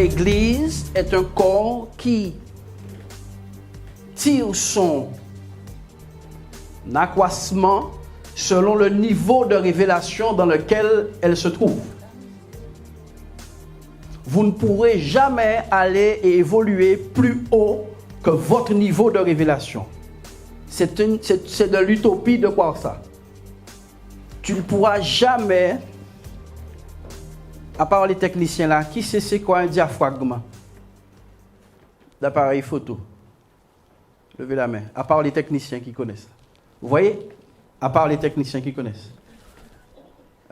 l'Église est un corps qui tire son accroissement selon le niveau de révélation dans lequel elle se trouve. Vous ne pourrez jamais aller et évoluer plus haut que votre niveau de révélation. C'est de l'utopie de croire ça. Tu ne pourras jamais, à part les techniciens là, qui sait c'est quoi un diaphragme d'appareil photo? Levez la main. À part les techniciens qui connaissent. Vous voyez? À part les techniciens qui connaissent.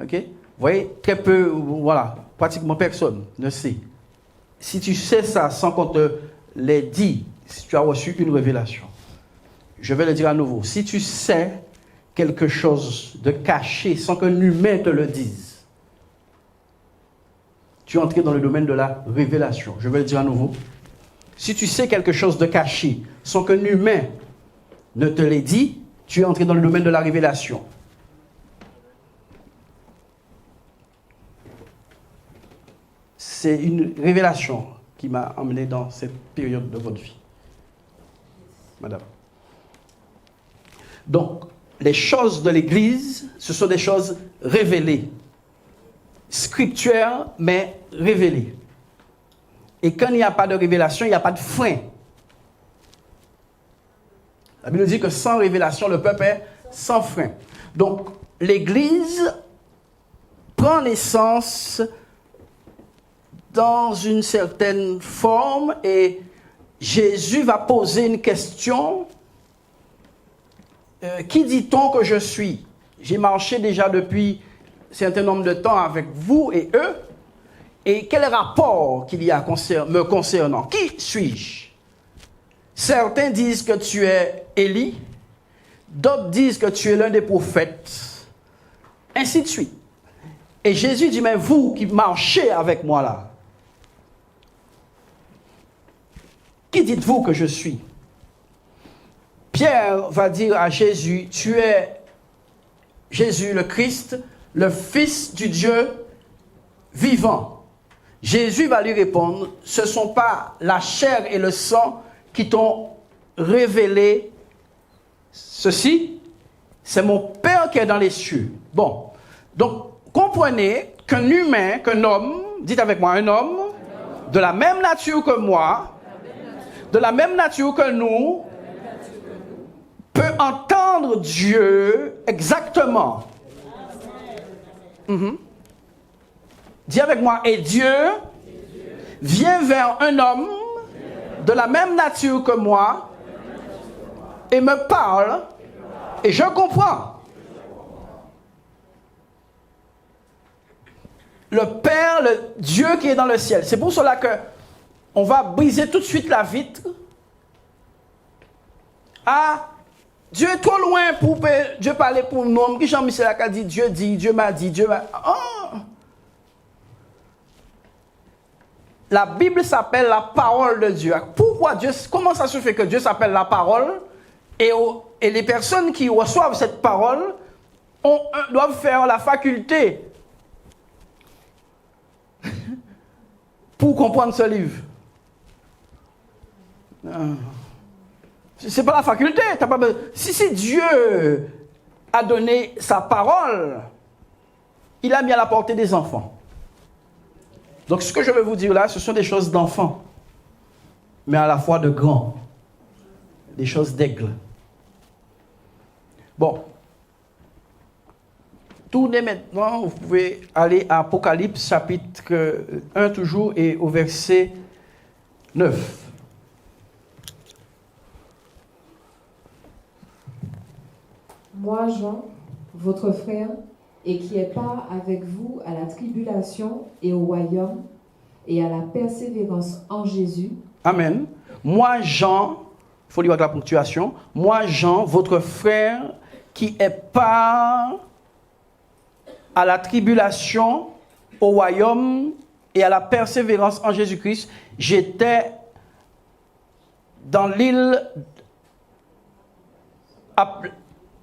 Ok? Vous voyez? Très peu, voilà, pratiquement personne ne sait. Si tu sais ça sans qu'on te l'ait dit, si tu as reçu une révélation, je vais le dire à nouveau. Si tu sais quelque chose de caché sans qu'un humain te le dise, tu es entré dans le domaine de la révélation. Je vais le dire à nouveau. Si tu sais quelque chose de caché sans qu'un humain ne te l'ait dit, tu es entré dans le domaine de la révélation. C'est une révélation qui m'a emmené dans cette période de votre vie. Madame. Donc, les choses de l'Église, ce sont des choses révélées. Scriptuelles, mais révélées. Et quand il n'y a pas de révélation, il n'y a pas de frein. La Bible nous dit que sans révélation, le peuple est sans frein. Donc, l'Église prend naissance dans une certaine forme et Jésus va poser une question. Qui dit-on que je suis? J'ai marché déjà depuis un certain nombre de temps avec vous et eux. Et quel rapport qu'il y a me concernant? Qui suis-je? Certains disent que tu es Élie, d'autres disent que tu es l'un des prophètes, ainsi de suite. Et Jésus dit, mais vous qui marchez avec moi là, qui dites-vous que je suis? Pierre va dire à Jésus, tu es Jésus le Christ, le Fils du Dieu vivant. Jésus va lui répondre, ce ne sont pas la chair et le sang qui t'ont révélé ceci, c'est mon Père qui est dans les cieux. Bon, donc comprenez qu'un humain, qu'un homme, dites avec moi, un homme, de la même nature que moi, de la même nature que nous, peut entendre Dieu exactement. Dis avec moi, et Dieu vient vers un homme de la même nature que moi et me parle et je comprends. Le Père, le Dieu qui est dans le ciel. C'est pour cela que on va briser tout de suite la vitre. Ah, Dieu est trop loin pour Dieu parler pour nous. Qui Jean-Michel a dit, Dieu m'a dit, Dieu m'a... Oh. La Bible s'appelle la parole de Dieu. Pourquoi Dieu, comment ça se fait que Dieu s'appelle la parole et les personnes qui reçoivent cette parole doivent faire la faculté pour comprendre ce livre? C'est pas la faculté. T'as pas besoin. Si Dieu a donné sa parole, il a mis à la portée des enfants. Donc ce que je vais vous dire là, ce sont des choses d'enfants, mais à la fois de grands, des choses d'aigle. Bon, tournez maintenant, vous pouvez aller à Apocalypse chapitre 1 toujours et au verset 9. Moi, Jean, votre frère, et qui est part avec vous à la tribulation et au royaume et à la persévérance en Jésus. Amen. Moi, Jean, il faut lire la ponctuation. Moi, Jean, votre frère, qui est part à la tribulation, au royaume et à la persévérance en Jésus-Christ. J'étais dans l'île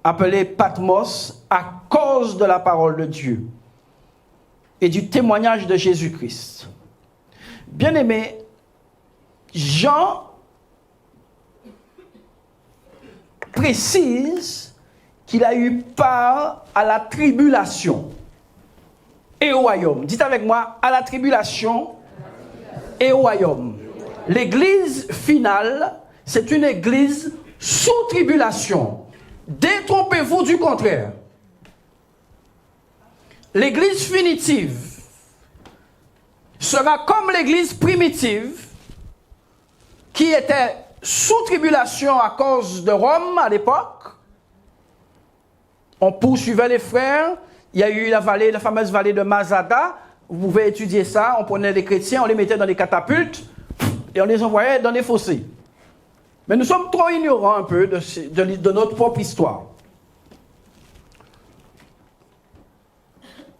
appelée Patmos à cause de la parole de Dieu et du témoignage de Jésus-Christ. Bien-aimé, Jean précise qu'il a eu part à la tribulation et au royaume. Dites avec moi, à la tribulation et au royaume. L'église finale, c'est une église sous tribulation. Détrompez-vous du contraire. L'église finitive sera comme l'église primitive qui était sous tribulation à cause de Rome à l'époque. On poursuivait les frères. Il y a eu la fameuse vallée de Masada. Vous pouvez étudier ça. On prenait les chrétiens, on les mettait dans les catapultes et on les envoyait dans les fossés. Mais nous sommes trop ignorants un peu de notre propre histoire.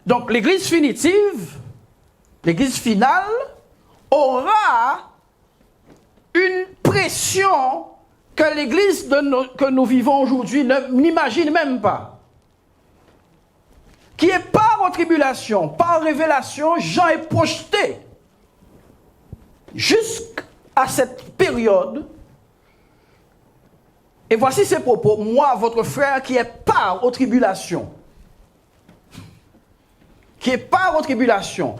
Donc l'église finitive, l'église finale, aura une pression que l'église que nous vivons aujourd'hui n'imagine même pas. Qui est par tribulation, par révélation, Jean est projeté jusqu'à cette période. Et voici ses propos. Moi, votre frère, qui est par aux tribulations. Qui est par aux tribulations.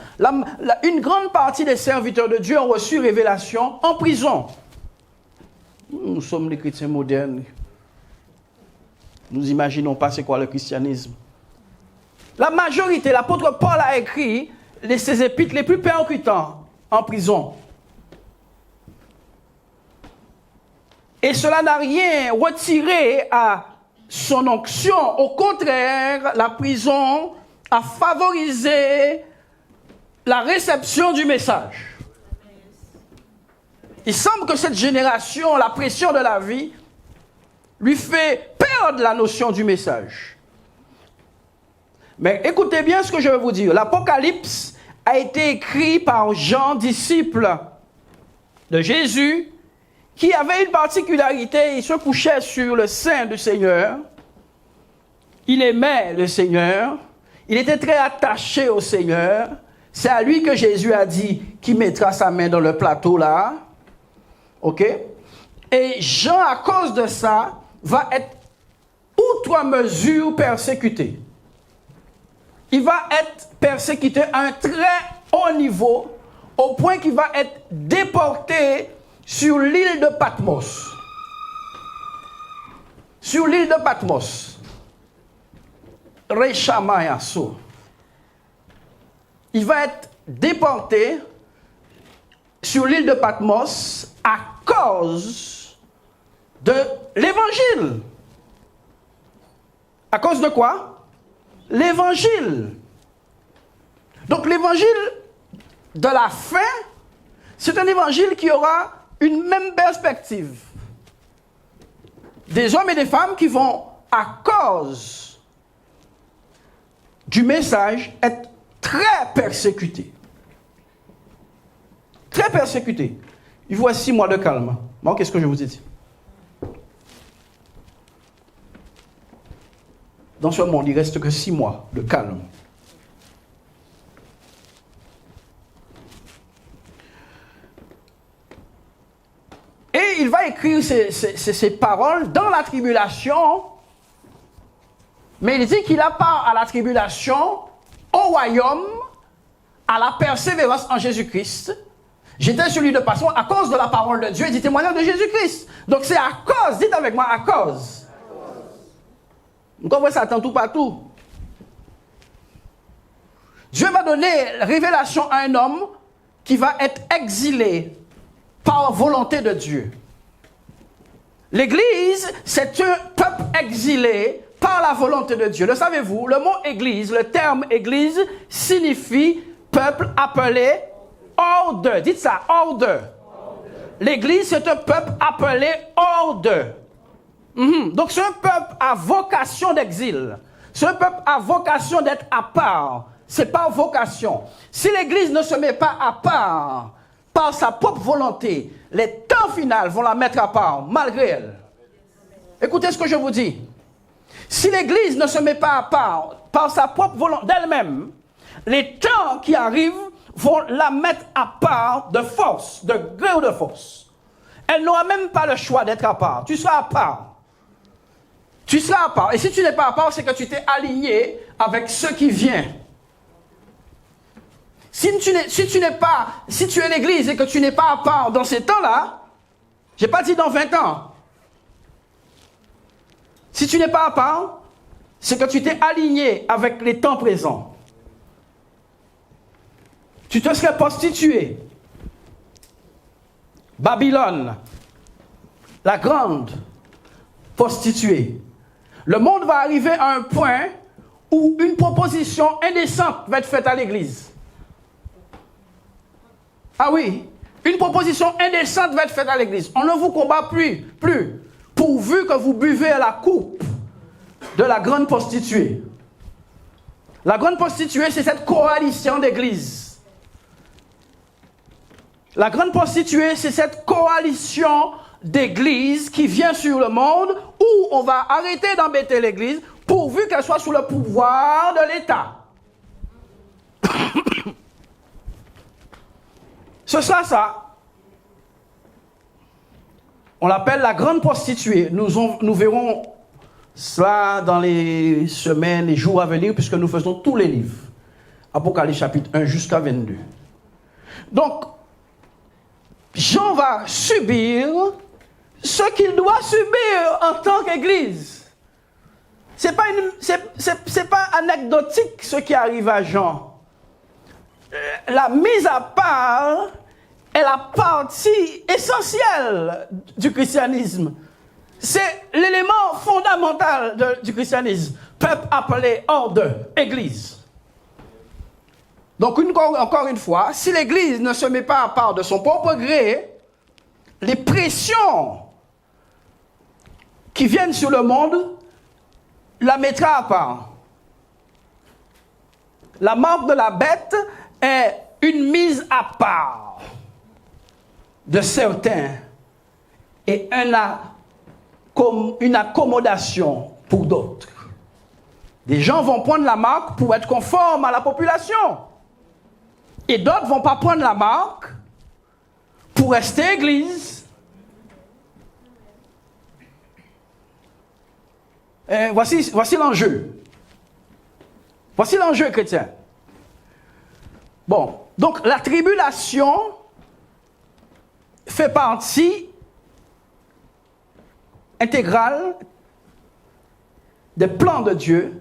Une grande partie des serviteurs de Dieu ont reçu révélation en prison. Nous sommes les chrétiens modernes. Nous n'imaginons pas c'est quoi le christianisme. La majorité, l'apôtre Paul a écrit ses épîtres les plus percutants en prison. Et cela n'a rien retiré à son onction. Au contraire, la prison a favorisé la réception du message. Il semble que cette génération, la pression de la vie, lui fait perdre la notion du message. Mais écoutez bien ce que je vais vous dire. L'Apocalypse a été écrit par Jean, disciple de Jésus, qui avait une particularité. Il se couchait sur le sein du Seigneur. Il aimait le Seigneur. Il était très attaché au Seigneur. C'est à lui que Jésus a dit qu'il mettra sa main dans le plateau là. OK? Et Jean, à cause de ça, va être outre mesure persécuté. Il va être persécuté à un très haut niveau, au point qu'il va être déporté sur l'île de Patmos. Sur l'île de Patmos. Rechamayaso. Il va être déporté sur l'île de Patmos à cause de l'évangile. À cause de quoi? L'évangile. Donc l'évangile de la fin, c'est un évangile qui aura une même perspective. Des hommes et des femmes qui vont, à cause du message, être très persécutés. Très persécutés. Il faut 6 mois de calme. Bon, qu'est-ce que je vous ai dit? Dans ce monde, il ne reste que 6 mois de calme. Et il va écrire ces paroles dans la tribulation, mais il dit qu'il a part à la tribulation, au royaume, à la persévérance en Jésus-Christ. J'étais sur lui de passion à cause de la parole de Dieu et du témoignage de Jésus-Christ. Donc c'est à cause, dites avec moi, à cause. Vous comprenez ça tout partout. Dieu va donner révélation à un homme qui va être exilé par volonté de Dieu. L'Église, c'est un peuple exilé par la volonté de Dieu. Le savez-vous? Le mot Église, le terme Église, signifie peuple appelé hors de. Dites ça, hors de. L'Église, c'est un peuple appelé hors de. Donc c'est un peuple à vocation d'exil. C'est un peuple à vocation d'être à part. C'est par vocation. Si l'Église ne se met pas à part par sa propre volonté, les temps finaux vont la mettre à part, malgré elle. Écoutez ce que je vous dis. Si l'Église ne se met pas à part par sa propre volonté d'elle-même, les temps qui arrivent vont la mettre à part de force, de gré ou de force. Elle n'aura même pas le choix d'être à part. Tu seras à part. Tu seras à part. Et si tu n'es pas à part, c'est que tu t'es aligné avec ce qui vient. Si tu es l'église et que tu n'es pas à part dans ces temps-là, je n'ai pas dit dans 20 ans. Si tu n'es pas à part, c'est que tu t'es aligné avec les temps présents. Tu te serais prostitué. Babylone, la grande prostituée. Le monde va arriver à un point où une proposition indécente va être faite à l'église. Ah oui, une proposition indécente va être faite à l'église. On ne vous combat plus, pourvu que vous buvez à la coupe de la grande prostituée. La grande prostituée, c'est cette coalition d'églises. La grande prostituée, c'est cette coalition d'églises qui vient sur le monde où on va arrêter d'embêter l'église pourvu qu'elle soit sous le pouvoir de l'État. Ce sera ça. On l'appelle la grande prostituée. Nous verrons cela dans les semaines, les jours à venir, puisque nous faisons tous les livres. Apocalypse chapitre 1 jusqu'à 22. Donc, Jean va subir ce qu'il doit subir en tant qu'Église. C'est pas anecdotique ce qui arrive à Jean. La mise à part est la partie essentielle du christianisme. C'est l'élément fondamental du christianisme. Peuple appelé hors de Église. Donc, encore une fois, si l'Église ne se met pas à part de son propre gré, les pressions qui viennent sur le monde la mettra à part. La marque de la bête est une mise à part de certains et une accommodation pour d'autres. Des gens vont prendre la marque pour être conformes à la population. Et d'autres ne vont pas prendre la marque pour rester église. Voici l'enjeu. Voici l'enjeu chrétien. Bon, donc la tribulation fait partie intégrale des plans de Dieu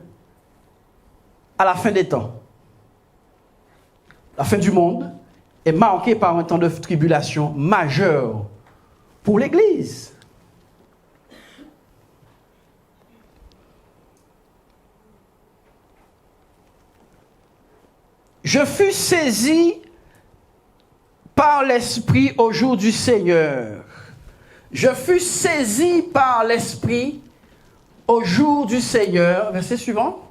à la fin des temps. La fin du monde est marquée par un temps de tribulation majeure pour l'Église. Je fus saisi par l'Esprit au jour du Seigneur. Je fus saisi par l'Esprit au jour du Seigneur. Verset suivant.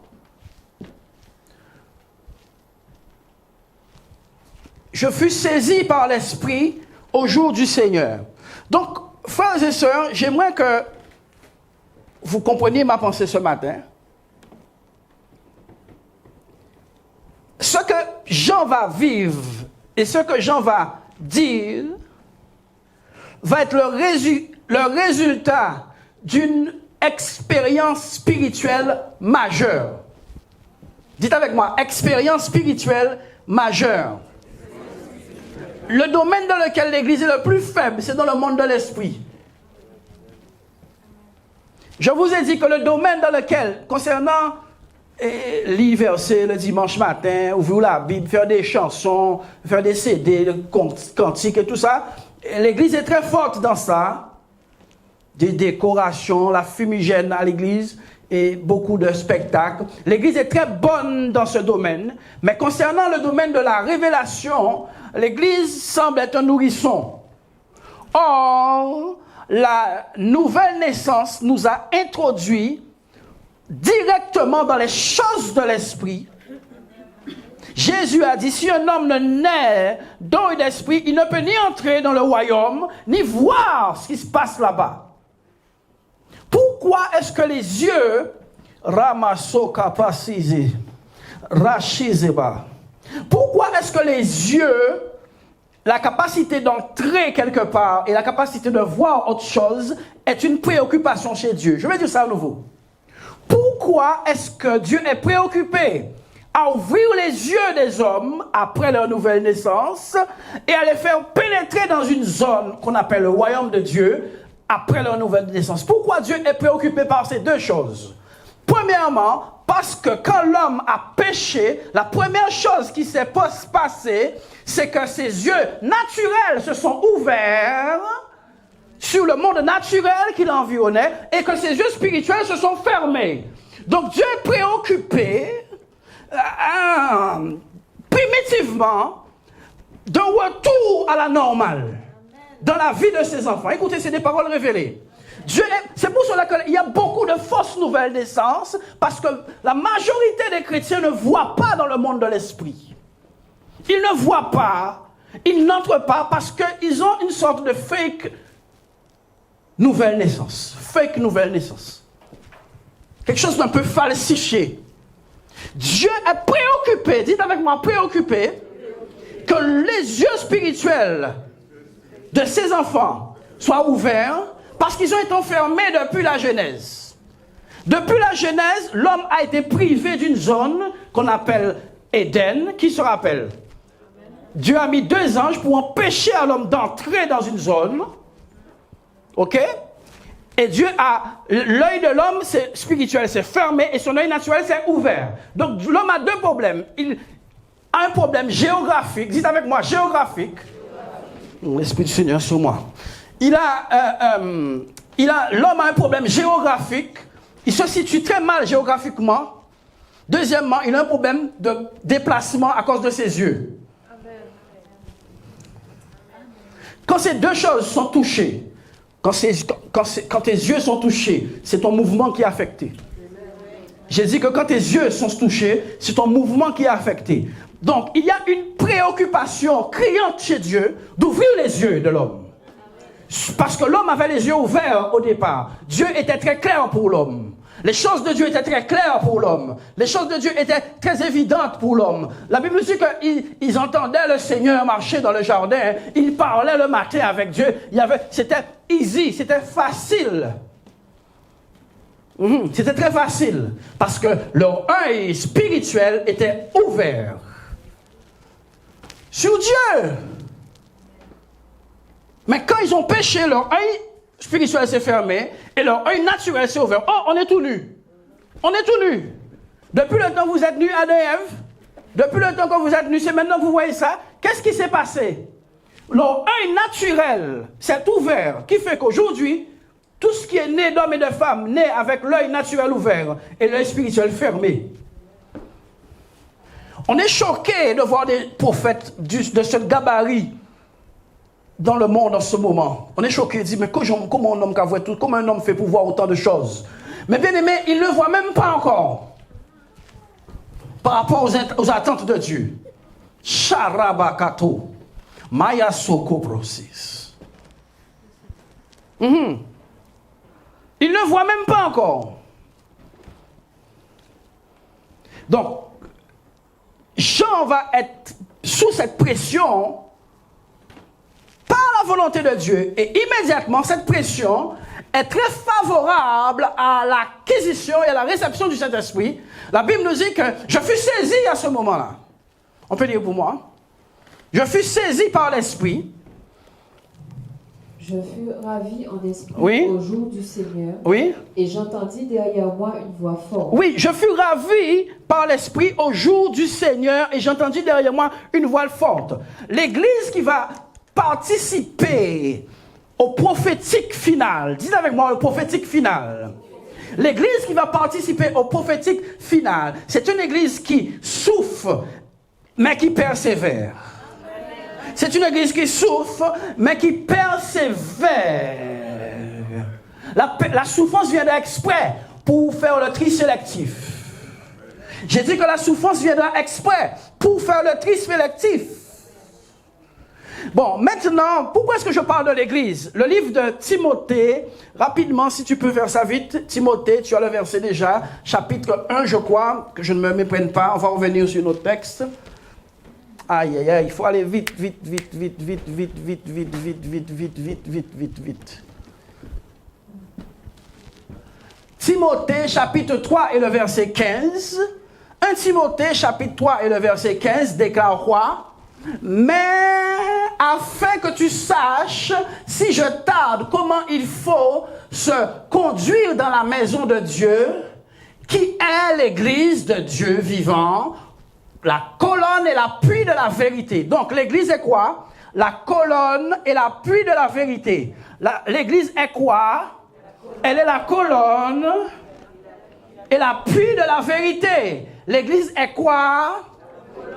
Je fus saisi par l'Esprit au jour du Seigneur. Donc, frères et sœurs, j'aimerais que vous compreniez ma pensée ce matin. Ce que Jean va vivre et ce que Jean va dire va être le résultat d'une expérience spirituelle majeure. Dites avec moi, expérience spirituelle majeure. Le domaine dans lequel l'Église est le plus faible, c'est dans le monde de l'esprit. Je vous ai dit que le domaine dans lequel, concernant lire verset le dimanche matin, ouvrir la Bible, faire des chansons, faire des CD, des cantiques et tout ça, l'Église est très forte dans ça. Des décorations, la fumigène à l'Église et beaucoup de spectacles. L'Église est très bonne dans ce domaine, mais concernant le domaine de la révélation, l'Église semble être un nourrisson. Or, la nouvelle naissance nous a introduits directement dans les choses de l'esprit. Jésus a dit, si un homme ne naît d'eau et d'esprit, il ne peut ni entrer dans le royaume, ni voir ce qui se passe là-bas. Pourquoi est-ce que les yeux, Ramasoka Pasizé, Rachizeba, Pourquoi est-ce que les yeux, la capacité d'entrer quelque part et la capacité de voir autre chose est une préoccupation chez Dieu? Je vais dire ça à nouveau. Pourquoi est-ce que Dieu est préoccupé à ouvrir les yeux des hommes après leur nouvelle naissance et à les faire pénétrer dans une zone qu'on appelle le royaume de Dieu après leur nouvelle naissance? Pourquoi Dieu est préoccupé par ces deux choses? Premièrement, parce que quand l'homme a péché, la première chose qui s'est passée, c'est que ses yeux naturels se sont ouverts sur le monde naturel qui l'environnait et que ses yeux spirituels se sont fermés. Donc Dieu est préoccupé primitivement d'un retour à la normale dans la vie de ses enfants. Écoutez, c'est des paroles révélées. C'est pour cela qu'il y a beaucoup de fausses nouvelles naissances, parce que la majorité des chrétiens ne voient pas dans le monde de l'esprit. Ils ne voient pas, ils n'entrent pas parce qu'ils ont une sorte de fake nouvelle naissance. Fake nouvelle naissance. Quelque chose d'un peu falsifié. Dieu est préoccupé, dites avec moi, préoccupé, que les yeux spirituels de ses enfants soient ouverts, parce qu'ils ont été enfermés depuis la Genèse. Depuis la Genèse, l'homme a été privé d'une zone qu'on appelle Éden. Qui se rappelle? Dieu a mis 2 anges pour empêcher à l'homme d'entrer dans une zone. Ok? Et l'œil de l'homme spirituel s'est fermé et son œil naturel s'est ouvert. Donc l'homme a 2 problèmes. Il a un problème géographique. Dites avec moi, géographique. L'Esprit du Seigneur sur moi. L'homme a un problème géographique. Il se situe très mal géographiquement. Deuxièmement, il a un problème de déplacement à cause de ses yeux. Quand ces 2 choses sont touchées, quand tes yeux sont touchés, c'est ton mouvement qui est affecté. J'ai dit que quand tes yeux sont touchés, c'est ton mouvement qui est affecté. Donc, il y a une préoccupation criante chez Dieu d'ouvrir les yeux de l'homme. Parce que l'homme avait les yeux ouverts au départ. Dieu était très clair pour l'homme. Les choses de Dieu étaient très claires pour l'homme. Les choses de Dieu étaient très évidentes pour l'homme. La Bible dit qu'ils entendaient le Seigneur marcher dans le jardin. Ils parlaient le matin avec Dieu. C'était easy, c'était facile. C'était très facile. Parce que leur œil spirituel était ouvert sur Dieu. Mais quand ils ont péché, leur œil spirituel s'est fermé et leur œil naturel s'est ouvert. Oh, on est tout nus. On est tout nus. Depuis le temps que vous êtes nus, Adam et Ève, depuis le temps que vous êtes nus, c'est maintenant que vous voyez ça. Qu'est-ce qui s'est passé? Leur œil naturel s'est ouvert, qui fait qu'aujourd'hui, tout ce qui est né d'hommes et de femmes, naît avec l'œil naturel ouvert et l'œil spirituel fermé. On est choqué de voir des prophètes de ce gabarit dans le monde en ce moment. On est choqué, dit, mais comment un homme qui voit tout, comment un homme fait pour voir autant de choses? Mais bien aimé, il ne le voit même pas encore par rapport aux attentes de Dieu. Charabakato, Maya Soko Prosis. Il ne voit même pas encore. Donc, Jean va être sous cette pression par la volonté de Dieu. Et immédiatement, cette pression est très favorable à l'acquisition et à la réception du Saint-Esprit. La Bible nous dit que je fus saisi à ce moment-là. On peut dire pour moi. Je fus saisi par l'Esprit. Je fus ravi en esprit au jour du Seigneur. Oui. Et j'entendis derrière moi une voix forte. Oui, je fus ravi par l'Esprit au jour du Seigneur et j'entendis derrière moi une voix forte. L'Église qui va participer au prophétique final. Dites avec moi le prophétique final. L'église qui va participer au prophétique final, c'est une église qui souffre, mais qui persévère. C'est une église qui souffre, mais qui persévère. La souffrance viendra exprès pour faire le tri sélectif. J'ai dit que la souffrance viendra exprès pour faire le tri sélectif. Bon, maintenant, pourquoi est-ce que je parle de l'église? Le livre de Timothée, rapidement, si tu peux faire ça vite. Timothée, tu as le verset déjà, chapitre 1, je crois, que je ne me méprenne pas. On va revenir sur notre texte. Aïe, aïe, aïe, il faut aller vite. Timothée, chapitre 3 et le verset 15. 1 Timothée, chapitre 3 et le verset 15 déclare quoi? Mais afin que tu saches, si je tarde, comment il faut se conduire dans la maison de Dieu, qui est l'église de Dieu vivant, la colonne et l'appui de la vérité. Donc l'église est quoi? La colonne et l'appui de la vérité. L'église est quoi? Elle est la colonne et l'appui de la vérité. L'église est quoi?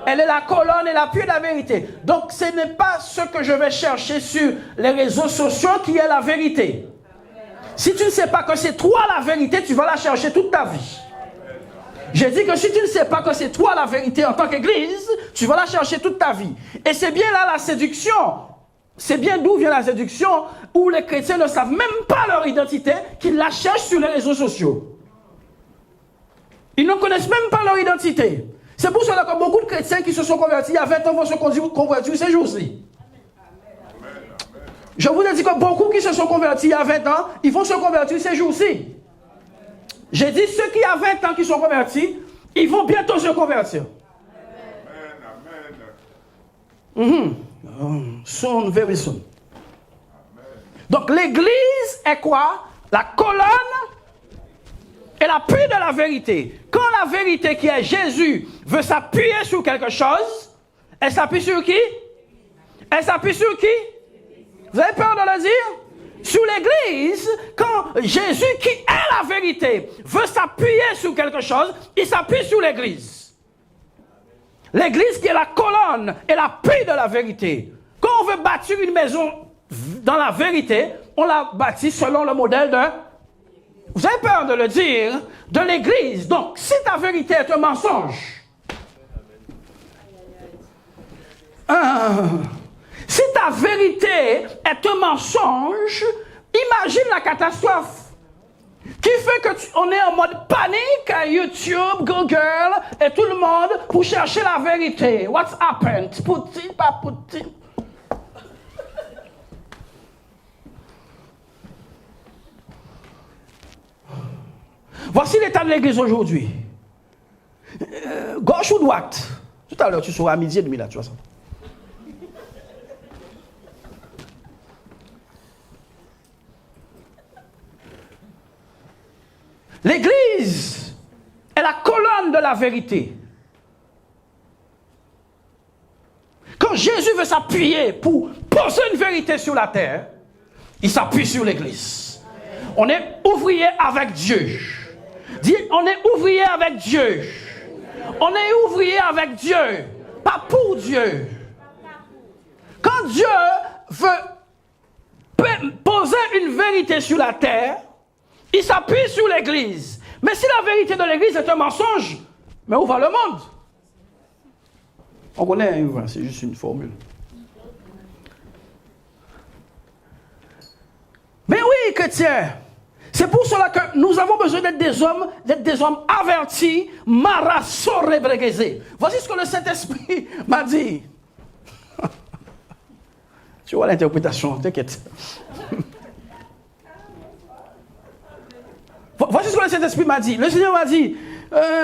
Elle est la colonne et l'appui de la vérité. Donc ce n'est pas ce que je vais chercher sur les réseaux sociaux qui est la vérité. Si tu ne sais pas que c'est toi la vérité, tu vas la chercher toute ta vie. J'ai dit que si tu ne sais pas que c'est toi la vérité en tant qu'église, tu vas la chercher toute ta vie. Et c'est bien là la séduction. C'est bien d'où vient la séduction, où les chrétiens ne savent même pas leur identité, qu'ils la cherchent sur les réseaux sociaux. Ils ne connaissent même pas leur identité. C'est pour cela que beaucoup de chrétiens qui se sont convertis il y a 20 ans vont se convertir ces jours-ci. Je vous ai dit que beaucoup qui se sont convertis il y a 20 ans, ils vont se convertir ces jours-ci. J'ai dit ceux qui il y a 20 ans qui sont convertis, ils vont bientôt se convertir. Soon, very soon. Donc l'église est quoi? La colonne et l'appui de la vérité. Quand la vérité qui est Jésus veut s'appuyer sur quelque chose, elle s'appuie sur qui? Elle s'appuie sur qui? Vous avez peur de le dire? Sur l'église, quand Jésus qui est la vérité veut s'appuyer sur quelque chose, il s'appuie sur l'église. L'église qui est la colonne et l'appui de la vérité. Quand on veut bâtir une maison dans la vérité, on la bâtit selon le modèle de... Vous avez peur de le dire, de l'église. Donc, si ta vérité est un mensonge, si ta vérité est un mensonge, imagine la catastrophe qui fait que on est en mode panique à YouTube, Google et tout le monde pour chercher la vérité. What's happened? Poutine, pas Poutine. Voici l'état de l'église aujourd'hui. Gauche ou droite? Tout à l'heure, tu seras à midi et demi là, tu vois ça. L'église est la colonne de la vérité. Quand Jésus veut s'appuyer pour poser une vérité sur la terre, il s'appuie sur l'église. On est ouvrier avec Dieu. Dis, on est ouvrier avec Dieu. On est ouvrier avec Dieu, pas pour Dieu. Quand Dieu veut poser une vérité sur la terre, il s'appuie sur l'église. Mais si la vérité de l'église est un mensonge, mais où va le monde? On connaît, c'est juste une formule. Mais oui, chrétiens, c'est pour cela que nous avons besoin d'être des hommes avertis, marasorebregezés. Voici ce que le Saint-Esprit m'a dit. Tu vois l'interprétation, t'inquiète. Voici ce que le Saint-Esprit m'a dit. Le Seigneur m'a dit,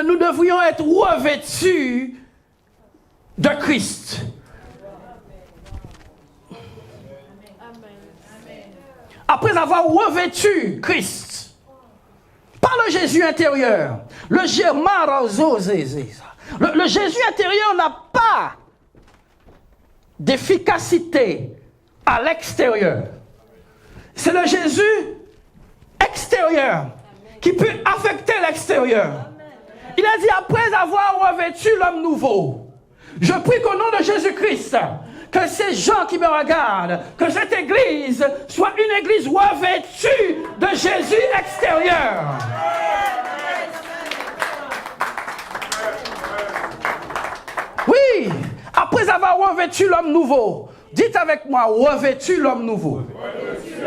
nous devrions être revêtus de Christ. Après avoir revêtu Christ, par le Jésus intérieur, le Jésus intérieur n'a pas d'efficacité à l'extérieur. C'est le Jésus extérieur qui peut affecter l'extérieur. Il a dit, après avoir revêtu l'homme nouveau, je prie qu'au nom de Jésus-Christ, que ces gens qui me regardent, que cette église soit une église revêtue de Jésus extérieur. Oui, après avoir revêtu l'homme nouveau, dites avec moi, revêtu l'homme nouveau.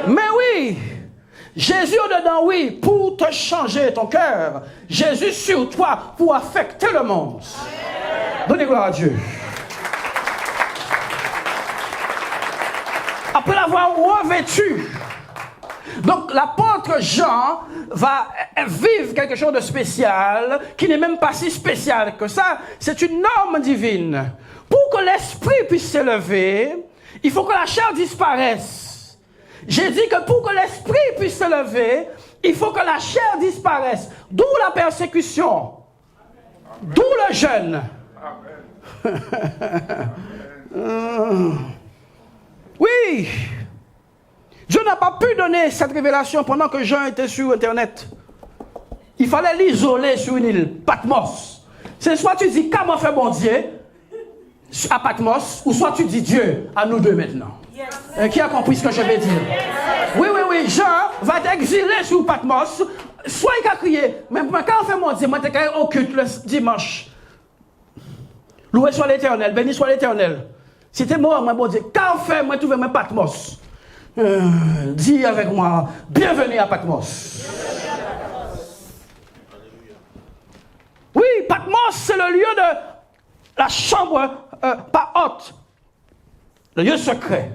Mais oui, Jésus au-dedans, oui, pour te changer ton cœur. Jésus sur toi pour affecter le monde. Donnez gloire à Dieu. après l'avoir revêtu. Donc l'apôtre Jean va vivre quelque chose de spécial, qui n'est même pas si spécial que ça. C'est une norme divine. Pour que l'esprit puisse s'élever, il faut que la chair disparaisse. J'ai dit que pour que l'esprit puisse s'élever, il faut que la chair disparaisse. D'où la persécution. D'où le jeûne. Oui. Dieu n'a pas pu donner cette révélation pendant que Jean était sur Internet. Il fallait l'isoler sur une île, Patmos. C'est soit tu dis comment fait bon Dieu à Patmos, ou soit tu dis Dieu à nous deux maintenant. Qui a compris ce que je vais dire? Oui. Jean va être exilé sur Patmos. Soit il a crié, mais quand on fait mon Dieu, moi je au culte le dimanche. Loué soit l'Éternel, béni soit l'Éternel. Si t'es mort, moi bon Dieu, quand on fait, moi trouve mon Patmos. Dis avec moi, bienvenue à Patmos. Oui, Patmos, c'est le lieu de la chambre pas haute, le lieu secret,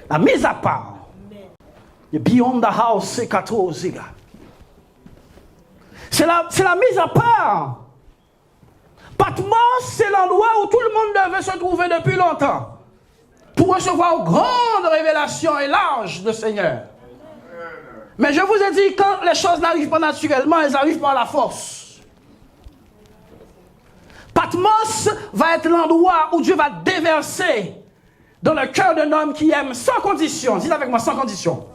la mise à part. Beyond the house, c'est 14. C'est la mise à part. Patmos, c'est l'endroit où tout le monde devait se trouver depuis longtemps pour recevoir grandes révélations et larges de Seigneur. Mais je vous ai dit, quand les choses n'arrivent pas naturellement, elles arrivent par la force. Patmos va être l'endroit où Dieu va déverser dans le cœur d'un homme qui aime sans condition. Dites avec moi, sans condition.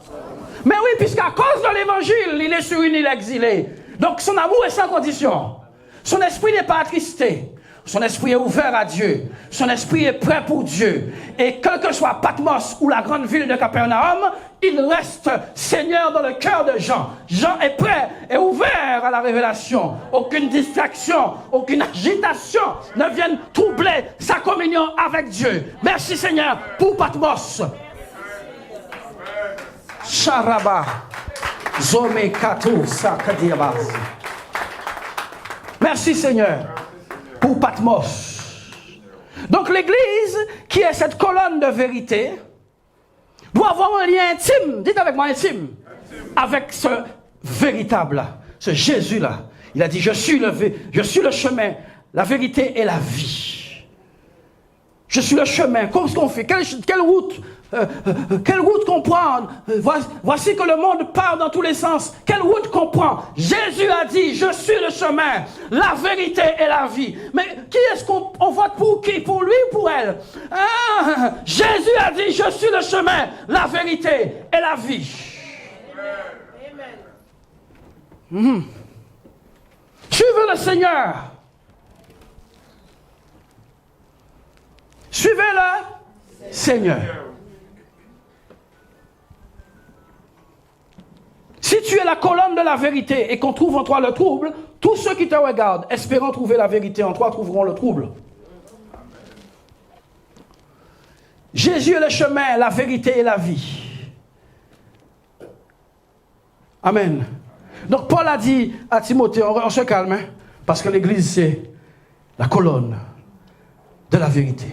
Mais oui, puisqu'à cause de l'évangile, il est sur une île exilée. Donc son amour est sans condition. Son esprit n'est pas attristé. Son esprit est ouvert à Dieu. Son esprit est prêt pour Dieu. Et quel que soit Patmos ou la grande ville de Capernaum, il reste Seigneur dans le cœur de Jean. Jean est prêt et ouvert à la révélation. Aucune distraction, aucune agitation ne vienne troubler sa communion avec Dieu. Merci Seigneur pour Patmos. Charaba. Zome Kato Sakadiabaz. Merci Seigneur pour Patmos. Donc l'église, qui est cette colonne de vérité, doit avoir un lien intime, dites avec moi intime, avec ce véritable, ce Jésus-là. Il a dit, je suis le chemin, la vérité et la vie. Je suis le chemin. Qu'est-ce qu'on fait? Quelle route qu'on prend? Voici que le monde part dans tous les sens. Quelle route qu'on prend? Jésus a dit, je suis le chemin, la vérité et la vie. Mais qui est-ce qu'on vote pour qui? Pour lui ou pour elle? Jésus a dit, je suis le chemin, la vérité et la vie. Suivez le Seigneur. Suivez le Seigneur. Si tu es la colonne de la vérité et qu'on trouve en toi le trouble, tous ceux qui te regardent, espérant trouver la vérité en toi, trouveront le trouble. Jésus est le chemin, la vérité et la vie. Amen. Donc Paul a dit à Timothée, on se calme, hein, parce que l'église c'est la colonne de la vérité.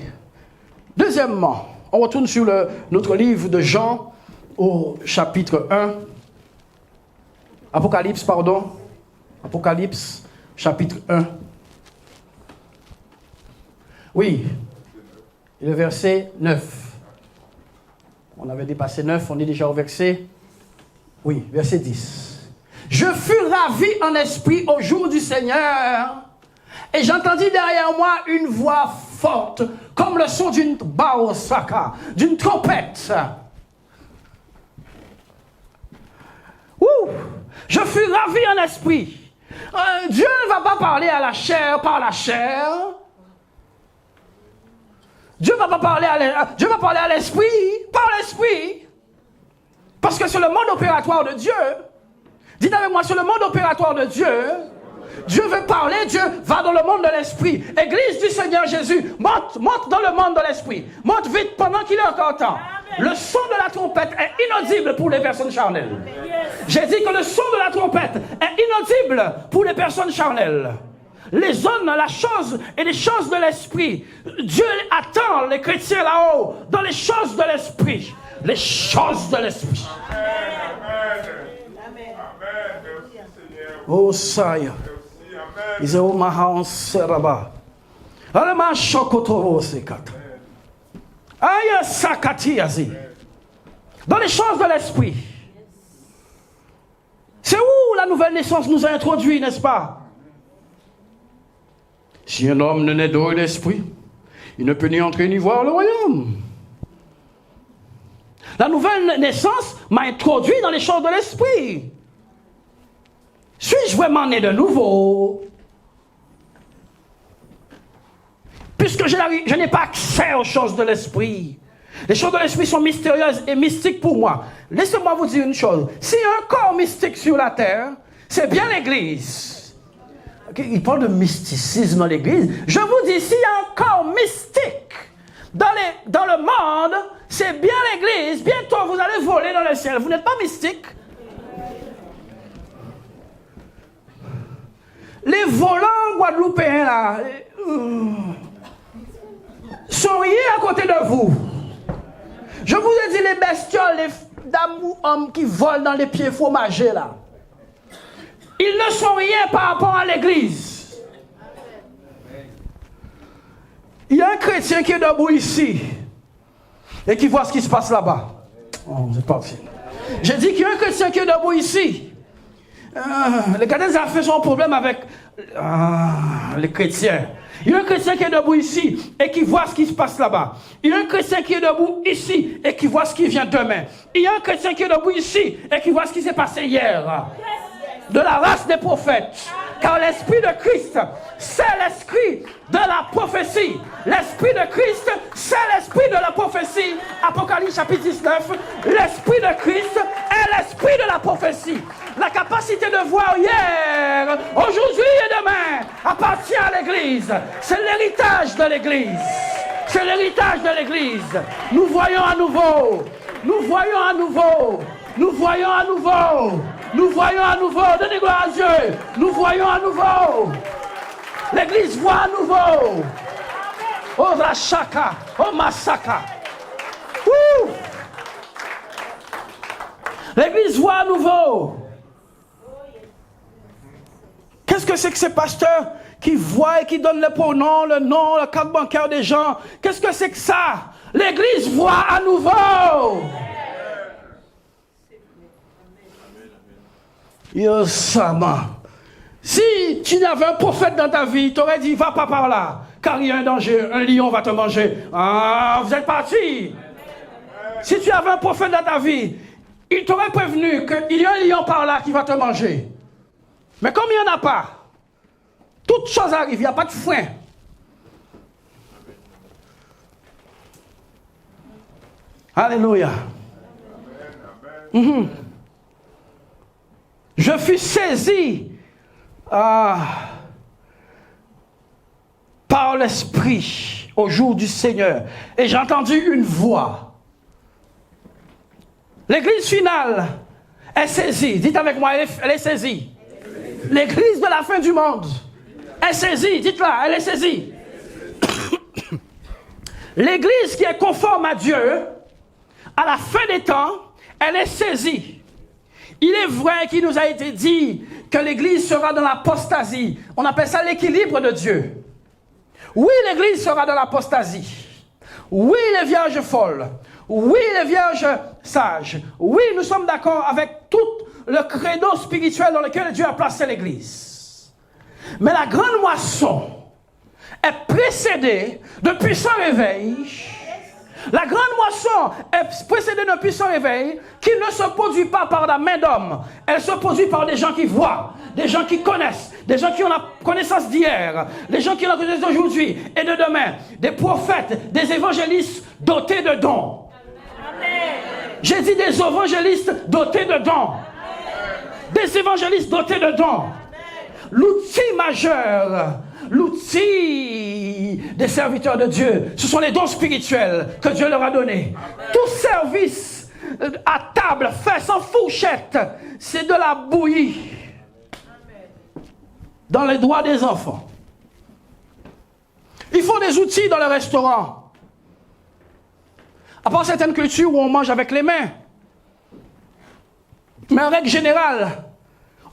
Deuxièmement, on retourne sur notre livre de Jean au chapitre 1. Apocalypse, chapitre 1. Oui, et le verset 9. On avait dépassé 9, on est déjà au verset... Oui, verset 10. Je fus ravi en esprit au jour du Seigneur, et j'entendis derrière moi une voix forte, comme le son d'une baosaka, d'une trompette. Ouh! Je fus ravi en esprit. Dieu ne va pas parler à la chair par la chair. Dieu va parler à l'esprit par l'esprit. Parce que c'est le mode opératoire de Dieu. Dites avec moi, c'est le mode opératoire de Dieu. Dieu veut parler, Dieu va dans le monde de l'esprit. Église du Seigneur Jésus, monte dans le monde de l'esprit. Monte vite pendant qu'il est encore temps. Le son de la trompette est inaudible pour les personnes charnelles. J'ai dit que le son de la trompette est inaudible pour les personnes charnelles. Les hommes, la chose et les choses de l'esprit. Dieu attend les chrétiens là-haut dans les choses de l'esprit. les choses de l'esprit. Oh, ça y est. Ils ont ma hanse là-bas. Allez, chocoto, c'est quatre. Aïe, sakati, azi. Dans les choses de l'esprit. C'est où la nouvelle naissance nous a introduits, n'est-ce pas? Si un homme ne naît d'eau et d'esprit, il ne peut ni entrer ni voir le royaume. La nouvelle naissance m'a introduit dans les choses de l'esprit. Suis-je vraiment né de nouveau? Puisque je n'ai pas accès aux choses de l'esprit. Les choses de l'esprit sont mystérieuses et mystiques pour moi. Laissez-moi vous dire une chose. S'il y a un corps mystique sur la terre, c'est bien l'Église. Il parle de mysticisme dans l'Église. Je vous dis, s'il y a un corps mystique dans le monde, c'est bien l'Église. Bientôt, vous allez voler dans le ciel. Vous n'êtes pas mystique. Les volants guadeloupéens, là, souriez à côté de vous. Je vous ai dit, les bestioles, les dames ou hommes qui volent dans les pieds fromagés, là, ils ne sont rien par rapport à l'Église. Il y a un chrétien qui est debout ici et qui voit ce qui se passe là-bas. Oh, c'est parti. J'ai dit qu'il y a un chrétien qui est debout ici. Les gars des affaires ont un problème avec les chrétiens. Il y a un chrétien qui est debout ici et qui voit ce qui se passe là-bas. Il y a un chrétien qui est debout ici et qui voit ce qui vient demain. Il y a un chrétien qui est debout ici et qui voit ce qui s'est passé hier. De la race des prophètes. Car l'esprit de Christ, c'est l'esprit de la prophétie. L'esprit de Christ, c'est l'esprit de la prophétie. Apocalypse chapitre 19. L'esprit de Christ est l'esprit de la prophétie. La capacité de voir hier, aujourd'hui et demain appartient à l'Église. C'est l'héritage de l'Église. C'est l'héritage de l'Église. Nous voyons à nouveau. Nous voyons à nouveau. Nous voyons à nouveau. Nous voyons à nouveau. Donnez gloire à Dieu. Nous voyons à nouveau. L'Église voit à nouveau. Oh Rachaka. Oh Masaka. Ouh. L'Église voit à nouveau. Qu'est-ce que c'est que ces pasteurs qui voient et qui donnent le pronom, le nom, la carte bancaire des gens? Qu'est-ce que c'est que ça? L'Église voit à nouveau. Yosama. Si tu n'avais un prophète dans ta vie, tu aurais dit, va pas par là, car il y a un danger, un lion va te manger. Ah, vous êtes partis. Si tu avais un prophète dans ta vie, il t'aurait prévenu qu'il y a un lion par là qui va te manger. Mais comme il n'y en a pas, toutes choses arrivent, il n'y a pas de frein. Alléluia. Je fus saisi par l'Esprit au jour du Seigneur et j'ai entendu une voix. L'église finale est saisie. Dites avec moi, elle est saisie. L'église de la fin du monde est saisie. Dites-la, elle est saisie. L'église qui est conforme à Dieu, à la fin des temps, elle est saisie. Il est vrai qu'il nous a été dit que l'église sera dans l'apostasie. On appelle ça l'équilibre de Dieu. Oui, l'église sera dans l'apostasie. Oui, les vierges folles. Oui, les vierges sages. Oui, nous sommes d'accord avec tout le credo spirituel dans lequel Dieu a placé l'église. Mais la grande moisson est précédée de puissants réveils. La grande moisson est précédée d'un puissant réveil qui ne se produit pas par la main d'homme. Elle se produit par des gens qui voient, des gens qui connaissent, des gens qui ont la connaissance d'hier, des gens qui ont la connaissance d'aujourd'hui et de demain, des prophètes, des évangélistes dotés de dons. J'ai dit des évangélistes dotés de dons. Des évangélistes dotés de dons. L'outil majeur, l'outil des serviteurs de Dieu, ce sont les dons spirituels que Dieu leur a donnés. Tout service à table fait sans fourchette, c'est de la bouillie dans les doigts des enfants. Il faut des outils dans le restaurant. À part certaines cultures où on mange avec les mains. Mais en règle générale,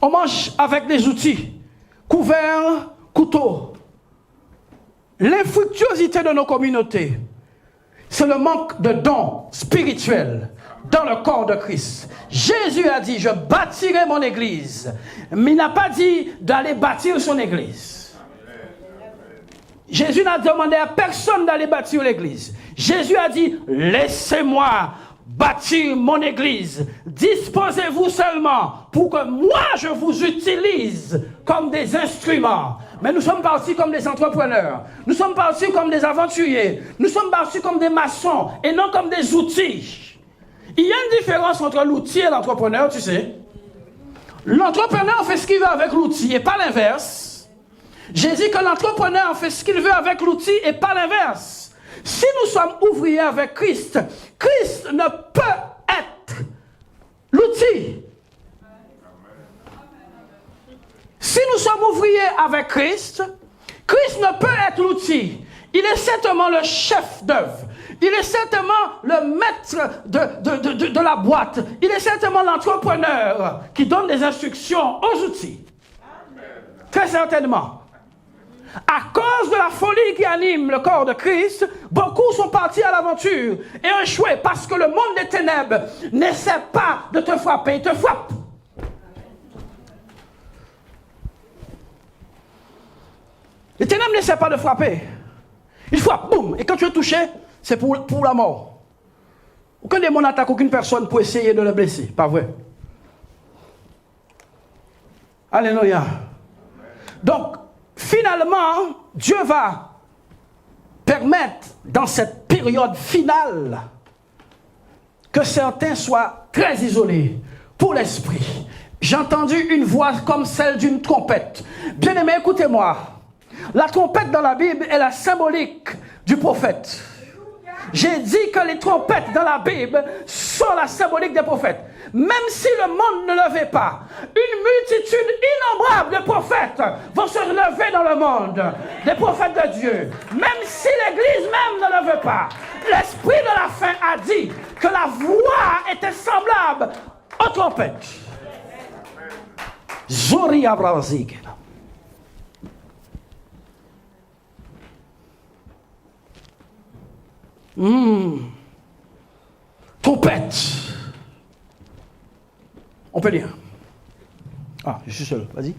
on mange avec des outils. Couvert, couteau. L'infructuosité de nos communautés, c'est le manque de dons spirituels dans le corps de Christ. Jésus a dit, je bâtirai mon église. Mais il n'a pas dit d'aller bâtir son église. Jésus n'a demandé à personne d'aller bâtir l'église. Jésus a dit, laissez-moi bâtir mon église. Disposez-vous seulement pour que moi je vous utilise comme des instruments. Mais nous sommes partis comme des entrepreneurs. Nous sommes partis comme des aventuriers. Nous sommes partis comme des maçons et non comme des outils. Il y a une différence entre l'outil et l'entrepreneur, tu sais. L'entrepreneur fait ce qu'il veut avec l'outil et pas l'inverse. J'ai dit que l'entrepreneur fait ce qu'il veut avec l'outil et pas l'inverse. Si nous sommes ouvriers avec Christ, Christ ne peut être l'outil. Si nous sommes ouvriers avec Christ, Christ ne peut être l'outil. Il est certainement le chef d'œuvre. Il est certainement le maître de la boîte. Il est certainement l'entrepreneur qui donne des instructions aux outils. Très certainement. À cause de la folie qui anime le corps de Christ, beaucoup sont partis à l'aventure et échoués parce que le monde des ténèbres n'essaie pas de te frapper, il te frappe. Les ténèbres n'essaient pas de frapper. Il frappe, boum, et quand tu es touché, c'est pour la mort. Aucun démon n'attaque aucune personne pour essayer de le blesser, pas vrai? Alléluia. Donc, finalement, Dieu va permettre dans cette période finale que certains soient très isolés pour l'esprit. J'ai entendu une voix comme celle d'une trompette. Bien-aimés, écoutez-moi. La trompette dans la Bible est la symbolique du prophète. J'ai dit que les trompettes dans la Bible sont la symbolique des prophètes. Même si le monde ne levait pas, une multitude innombrable de prophètes vont se lever dans le monde. Des prophètes de Dieu. Même si l'Église même ne le veut pas. L'Esprit de la fin a dit que la voix était semblable aux trompettes. Zori Abrazik. Trompette. On peut lire. Ah, je suis seul. Vas-y.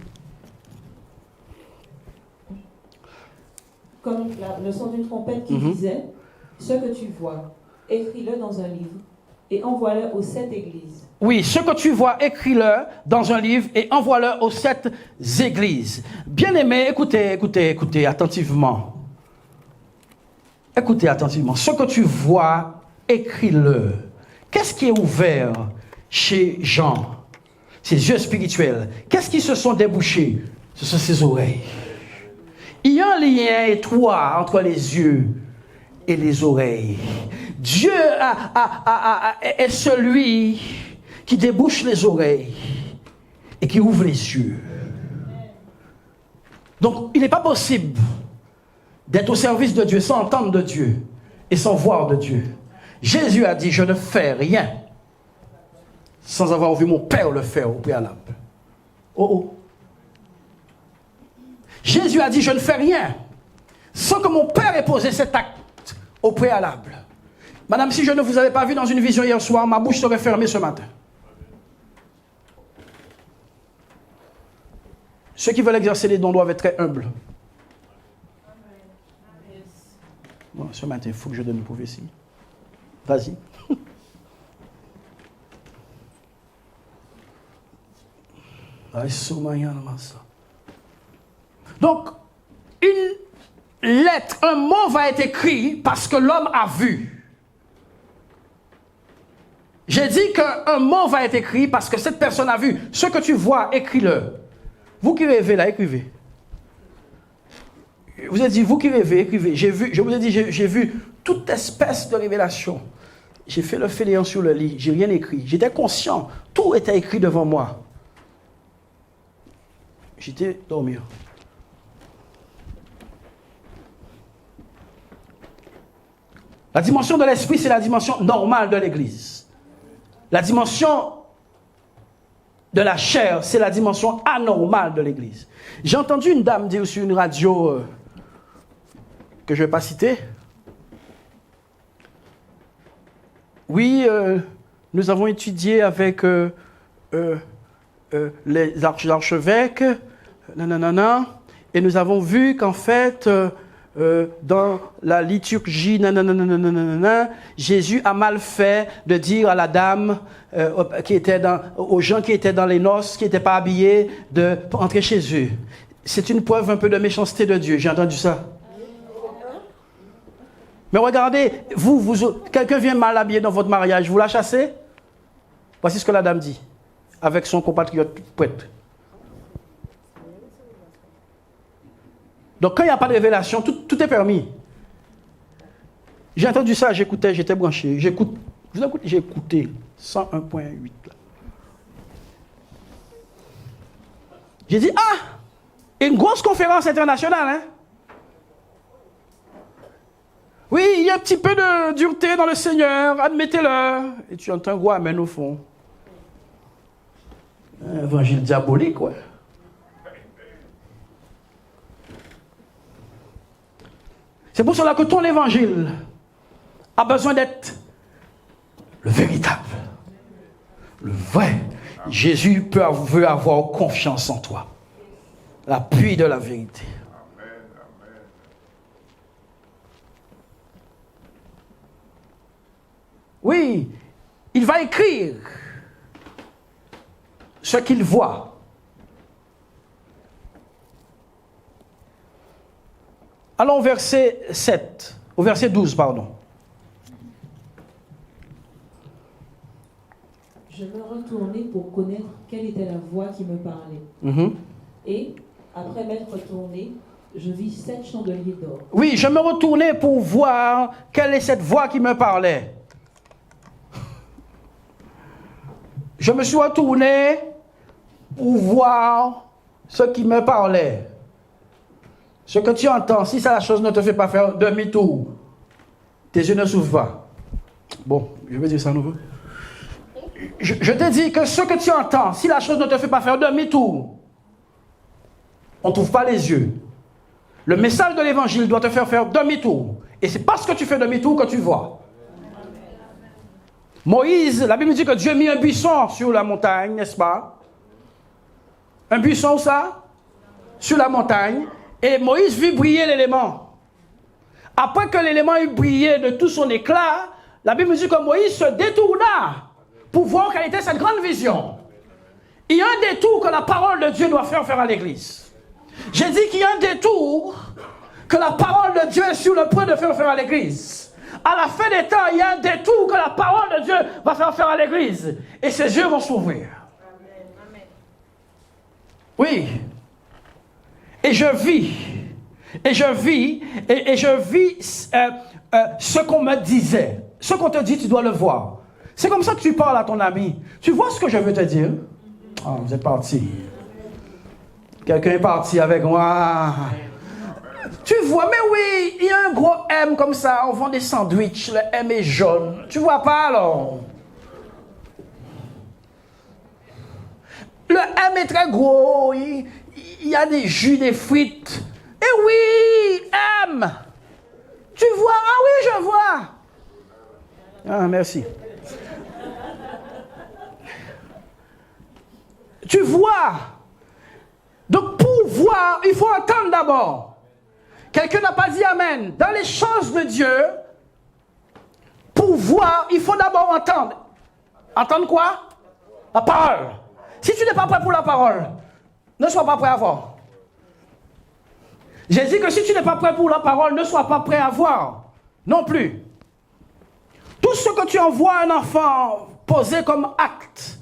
Comme le son d'une trompette qui disait, ce que tu vois, écris-le dans un livre et envoie-le aux 7 églises. Oui, ce que tu vois, écris-le dans un livre et envoie-le aux 7 églises. Bien-aimés, écoutez attentivement. Écoutez attentivement. Ce que tu vois, écris-le. Qu'est-ce qui est ouvert chez Jean? Ses yeux spirituels. Qu'est-ce qui se sont débouchés? Ce sont ses oreilles. Il y a un lien étroit entre les yeux et les oreilles. Dieu est celui qui débouche les oreilles et qui ouvre les yeux. Donc, il n'est pas possible d'être au service de Dieu sans entendre de Dieu et sans voir de Dieu. Jésus a dit, je ne fais rien sans avoir vu mon Père le faire au préalable. Oh. Jésus a dit, je ne fais rien sans que mon Père ait posé cet acte au préalable. Madame, si je ne vous avais pas vu dans une vision hier soir, ma bouche serait fermée ce matin. Ceux qui veulent exercer les dons doivent être très humbles. Bon, ce matin, il faut que je donne une prophétie. Vas-y. Donc, une lettre, un mot va être écrit parce que l'homme a vu. J'ai dit qu'un mot va être écrit parce que cette personne a vu. Ce que tu vois, écris-le. Vous qui rêvez là, écrivez. Je vous ai dit, vous qui rêvez, écrivez. Je vous ai dit, j'ai vu toute espèce de révélation. J'ai fait le fainéant sur le lit, j'ai rien écrit. J'étais conscient, tout était écrit devant moi. J'étais dormir. La dimension de l'esprit, c'est la dimension normale de l'Église. La dimension de la chair, c'est la dimension anormale de l'Église. J'ai entendu une dame dire sur une radio que je ne vais pas citer. Oui, nous avons étudié avec les archevêques, et nous avons vu qu'en fait, dans la liturgie, Jésus a mal fait de dire à la dame, aux gens qui étaient dans les noces, qui n'étaient pas habillés, de entrer chez eux. C'est une preuve un peu de méchanceté de Dieu. J'ai entendu ça. Mais regardez, quelqu'un vient mal habillé dans votre mariage, vous la chassez? Voici ce que la dame dit, avec son compatriote prêtre. Donc quand il n'y a pas de révélation, tout est permis. J'ai entendu ça, j'écoutais, j'étais branché. J'ai écouté 101.8. J'ai dit, une grosse conférence internationale, hein? Oui, il y a un petit peu de dureté dans le Seigneur, admettez-le. Et tu entends quoi, amen au fond? Un évangile diabolique, ouais. C'est pour cela que ton évangile a besoin d'être le véritable, le vrai. Jésus veut avoir confiance en toi. L'appui de la vérité. Oui, il va écrire ce qu'il voit. Allons au verset 7, au verset 12, pardon. Je me retournai pour connaître quelle était la voix qui me parlait. Et, après m'être retourné, je vis 7 chandeliers d'or. Oui, je me retournai pour voir quelle est cette voix qui me parlait. Je me suis retourné pour voir ce qui me parlait. Ce que tu entends, si ça la chose ne te fait pas faire demi-tour, tes yeux ne s'ouvrent pas. Bon, je vais dire ça à nouveau. Je te dis que ce que tu entends, si la chose ne te fait pas faire demi-tour, on ne t'ouvre pas les yeux. Le message de l'évangile doit te faire demi-tour. Et c'est parce que tu fais demi-tour que tu vois. Moïse, la Bible dit que Dieu a mis un buisson sur la montagne, n'est-ce pas? Un buisson, ça? Sur la montagne. Et Moïse vit briller l'élément. Après que l'élément eut brillé de tout son éclat, la Bible dit que Moïse se détourna pour voir quelle était cette grande vision. Il y a un détour que la parole de Dieu doit faire à l'église. J'ai dit qu'il y a un détour que la parole de Dieu est sur le point de faire à l'église. À la fin des temps, il y a un détour que la parole de Dieu va faire à l'église. Et ses yeux vont s'ouvrir. Oui. Et je vis ce qu'on me disait. Ce qu'on te dit, tu dois le voir. C'est comme ça que tu parles à ton ami. Tu vois ce que je veux te dire? Ah, vous êtes parti. Quelqu'un est parti avec moi. Tu vois, mais oui, il y a un gros M comme ça. On vend des sandwichs. Le M est jaune. Tu vois pas alors? Le M est très gros. Il y a des jus, des frites. Et oui, M. Tu vois? Ah oui, je vois. Ah, merci. Tu vois? Donc pour voir, il faut entendre d'abord. Quelqu'un n'a pas dit Amen. Dans les choses de Dieu, pour voir, il faut d'abord entendre. Entendre quoi? La parole. Si tu n'es pas prêt pour la parole, ne sois pas prêt à voir. J'ai dit que si tu n'es pas prêt pour la parole, ne sois pas prêt à voir. Non plus. Tout ce que tu envoies à un enfant posé comme acte,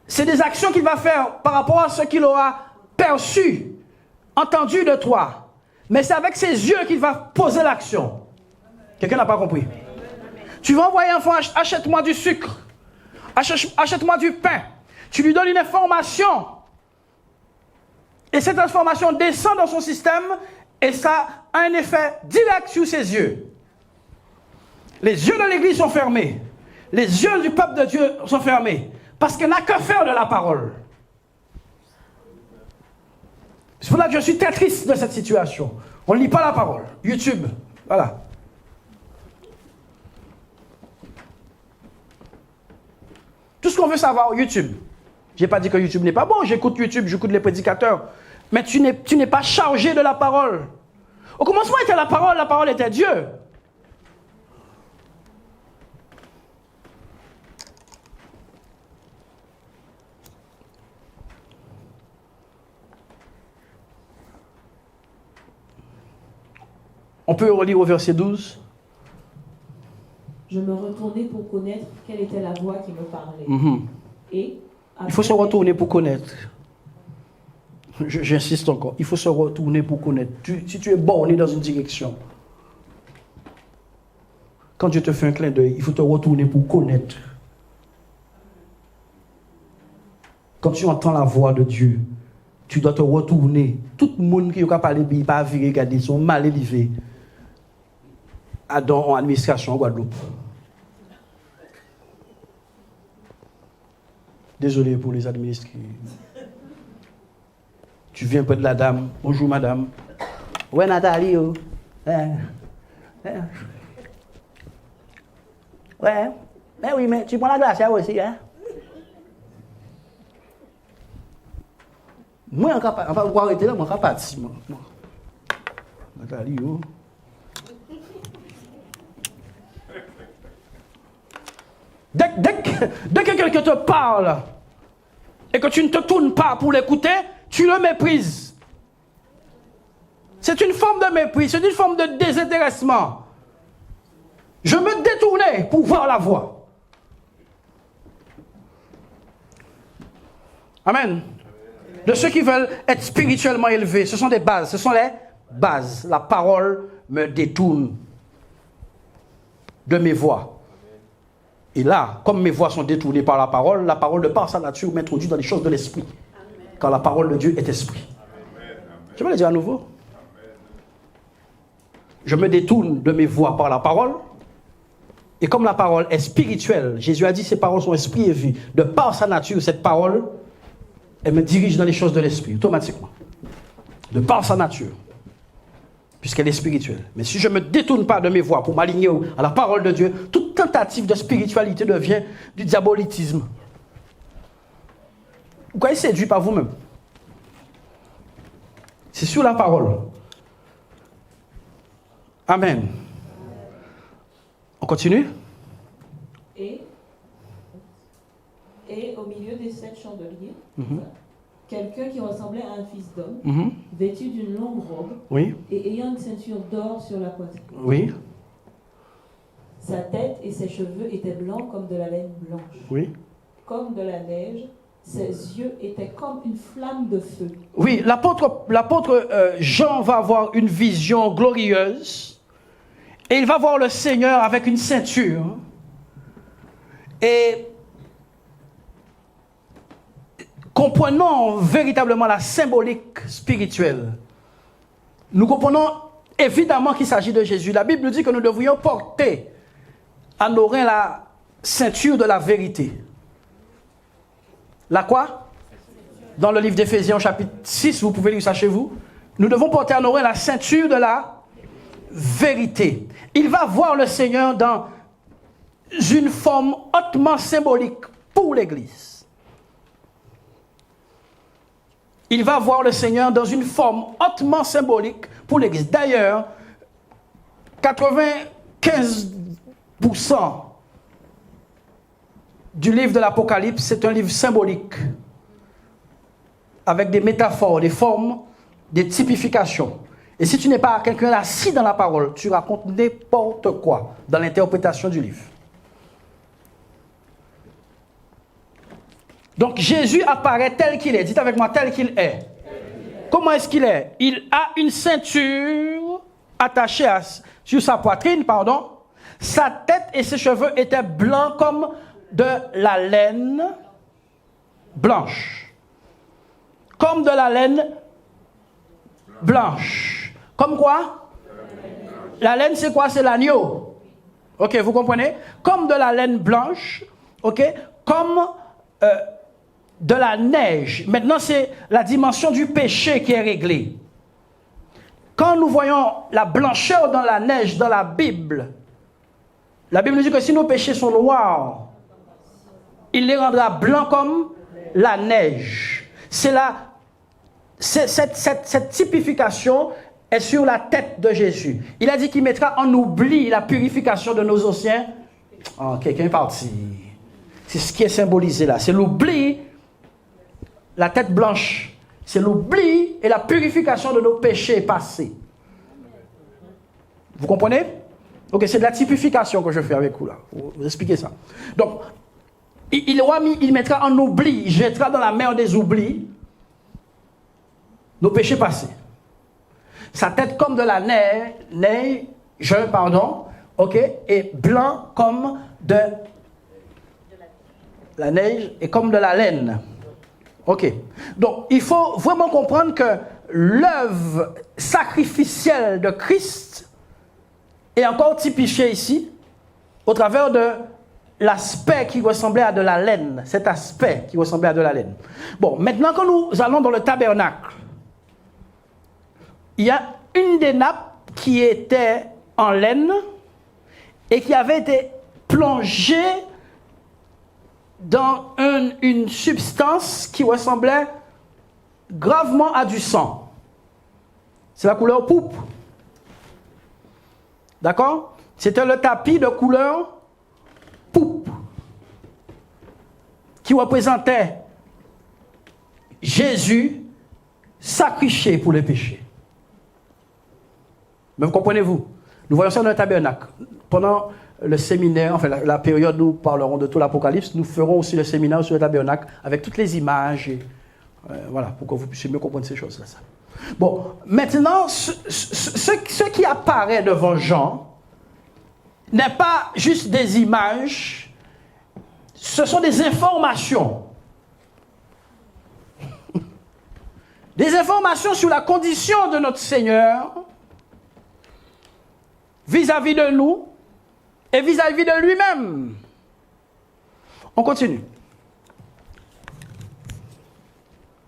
c'est des actions qu'il va faire par rapport à ce qu'il aura perçu, entendu de toi. Mais c'est avec ses yeux qu'il va poser l'action. Quelqu'un n'a pas compris? Tu vas envoyer un enfant, achète-moi du sucre, achète-moi du pain. Tu lui donnes une information. Et cette information descend dans son système et ça a un effet direct sur ses yeux. Les yeux de l'Église sont fermés. Les yeux du peuple de Dieu sont fermés. Parce qu'elle n'a que faire de la parole. C'est pour ça que je suis très triste de cette situation. On ne lit pas la parole. YouTube, voilà. Tout ce qu'on veut savoir, YouTube. Je n'ai pas dit que YouTube n'est pas bon. J'écoute YouTube, j'écoute les prédicateurs. Mais tu n'es pas chargé de la parole. Au commencement était la parole était Dieu. On peut relire au verset 12. Je me retournai pour connaître quelle était la voix qui me parlait. Et il faut se retourner pour connaître. J'insiste encore. Il faut se retourner pour connaître. Si tu es borné dans une direction, quand Dieu te fait un clin d'œil, il faut te retourner pour connaître. Quand tu entends la voix de Dieu, tu dois te retourner. Tout le monde qui a parlé, il va virer, regarder, sont mal élevés. En administration en Guadeloupe. Désolé pour les administrés. Tu viens près de la dame. Bonjour madame. Ouais Nathalie. Oh. Ouais. Mais oui, mais tu prends la glace aussi, hein? Moi, je ne vais pas arrêter là, moi, je ne vais pas partir. Nathalie, oh. Dès que quelqu'un te parle et que tu ne te tournes pas pour l'écouter, tu le méprises. C'est une forme de mépris, c'est une forme de désintéressement. Je me détournais pour voir la voix. Amen. De ceux qui veulent être spirituellement élevés, ce sont des bases, ce sont les bases. La parole me détourne de mes voies. Et là, comme mes voix sont détournées par la parole de par sa nature m'introduit dans les choses de l'esprit. Car la parole de Dieu est esprit. Je vais le dire à nouveau. Je me détourne de mes voix par la parole. Et comme la parole est spirituelle, Jésus a dit ses paroles sont esprit et vie. De par sa nature, cette parole, elle me dirige dans les choses de l'esprit, automatiquement. De par sa nature. Puisqu'elle est spirituelle. Mais si je ne me détourne pas de mes voix pour m'aligner à la parole de Dieu, toute tentative de spiritualité devient du diabolitisme. Vous croyez séduit par vous-même? C'est sur la parole. Amen. On continue? Et au milieu des 7 chandeliers, quelqu'un qui ressemblait à un fils d'homme, vêtu d'une longue robe, et ayant une ceinture d'or sur la poitrine. Oui. Sa tête et ses cheveux étaient blancs comme de la laine blanche. Oui. Comme de la neige, ses yeux étaient comme une flamme de feu. Oui, l'apôtre Jean va avoir une vision glorieuse, et il va voir le Seigneur avec une ceinture. Et comprenons véritablement la symbolique spirituelle. Nous comprenons évidemment qu'il s'agit de Jésus. La Bible nous dit que nous devrions porter à nos reins la ceinture de la vérité. La quoi? Dans le livre d'Éphésiens chapitre 6, vous pouvez lire ça chez vous. Nous devons porter à nos reins la ceinture de la vérité. Il va voir le Seigneur dans une forme hautement symbolique pour l'Église. Il va voir le Seigneur dans une forme hautement symbolique pour l'Église. D'ailleurs, 95% du livre de l'Apocalypse, c'est un livre symbolique, avec des métaphores, des formes, des typifications. Et si tu n'es pas quelqu'un assis dans la parole, tu racontes n'importe quoi dans l'interprétation du livre. Donc Jésus apparaît tel qu'il est. Dites avec moi, tel qu'il est. Comment est-ce qu'il est? Il a une ceinture attachée sur sa poitrine, Sa tête et ses cheveux étaient blancs comme de la laine blanche. Comme de la laine blanche. Comme quoi? La laine, c'est quoi? C'est l'agneau. Ok, vous comprenez? Comme de la laine blanche, ok? Comme de la neige. Maintenant, c'est la dimension du péché qui est réglée. Quand nous voyons la blancheur dans la neige, dans la Bible nous dit que si nos péchés sont noirs, il les rendra blancs comme la neige. Cette typification est sur la tête de Jésus. Il a dit qu'il mettra en oubli la purification de nos anciens. Oh, quelqu'un est parti. C'est ce qui est symbolisé là. C'est l'oubli, la tête blanche. C'est l'oubli et la purification de nos péchés passés. Vous comprenez? Ok, c'est de la typification que je fais avec vous là. Vous expliquez ça. Donc, il mettra en oubli, il jettera dans la mer des oublis nos péchés passés. Sa tête comme de la neige, ok, et blanc comme de la neige et comme de la laine. Ok. Donc, il faut vraiment comprendre que l'œuvre sacrificielle de Christ est encore typifiée ici au travers de l'aspect qui ressemblait à de la laine. Cet aspect qui ressemblait à de la laine. Bon, maintenant quand nous allons dans le tabernacle, il y a une des nappes qui était en laine et qui avait été plongée dans une substance qui ressemblait gravement à du sang. C'est la couleur pourpre. D'accord? C'était le tapis de couleur pourpre qui représentait Jésus sacrifié pour les péchés. Mais vous comprenez-vous? Nous voyons ça dans le tabernacle. Pendant le séminaire, enfin la période où nous parlerons de tout l'Apocalypse, nous ferons aussi le séminaire sur le tabernacle avec toutes les images, et, voilà, pour que vous puissiez mieux comprendre ces choses-là. Bon, maintenant, ce qui apparaît devant Jean n'est pas juste des images, ce sont des informations. Des informations sur la condition de notre Seigneur vis-à-vis de nous et vis-à-vis de lui-même. On continue.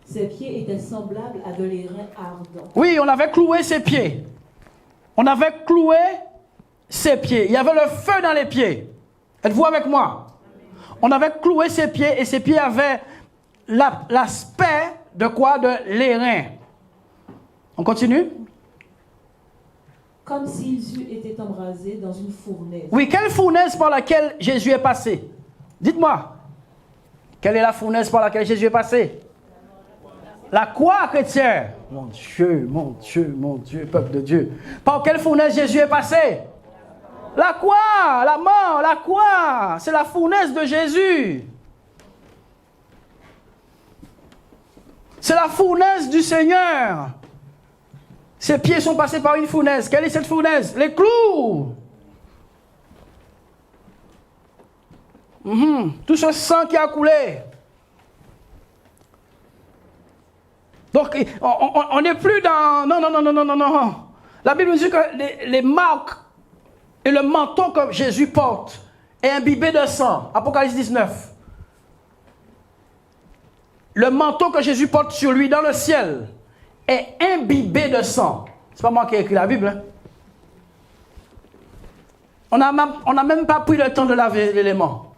Ses pieds étaient semblables à de l'airain ardent. Oui, on avait cloué ses pieds. On avait cloué ses pieds. Il y avait le feu dans les pieds. Êtes-vous avec moi? On avait cloué ses pieds et ses pieds avaient l'aspect de quoi? De l'airain. On continue? Comme s'ils eussent été embrasés dans une fournaise. Oui, quelle fournaise par laquelle Jésus est passé? Dites-moi. Quelle est la fournaise par laquelle Jésus est passé? La croix, chrétien. Mon Dieu, mon Dieu, mon Dieu, peuple de Dieu. Par quelle fournaise Jésus est passé? La croix, la mort, la croix. C'est la fournaise de Jésus. C'est la fournaise du Seigneur. Ses pieds sont passés par une fournaise. Quelle est cette fournaise? Les clous. Tout ce sang qui a coulé. Donc, on n'est plus dans... Non. La Bible nous dit que les marques et le manteau que Jésus porte est imbibé de sang. Apocalypse 19. Le manteau que Jésus porte sur lui dans le ciel est imbibé de sang. C'est pas moi qui ai écrit la Bible. Hein? On n'a même pas pris le temps de laver l'élément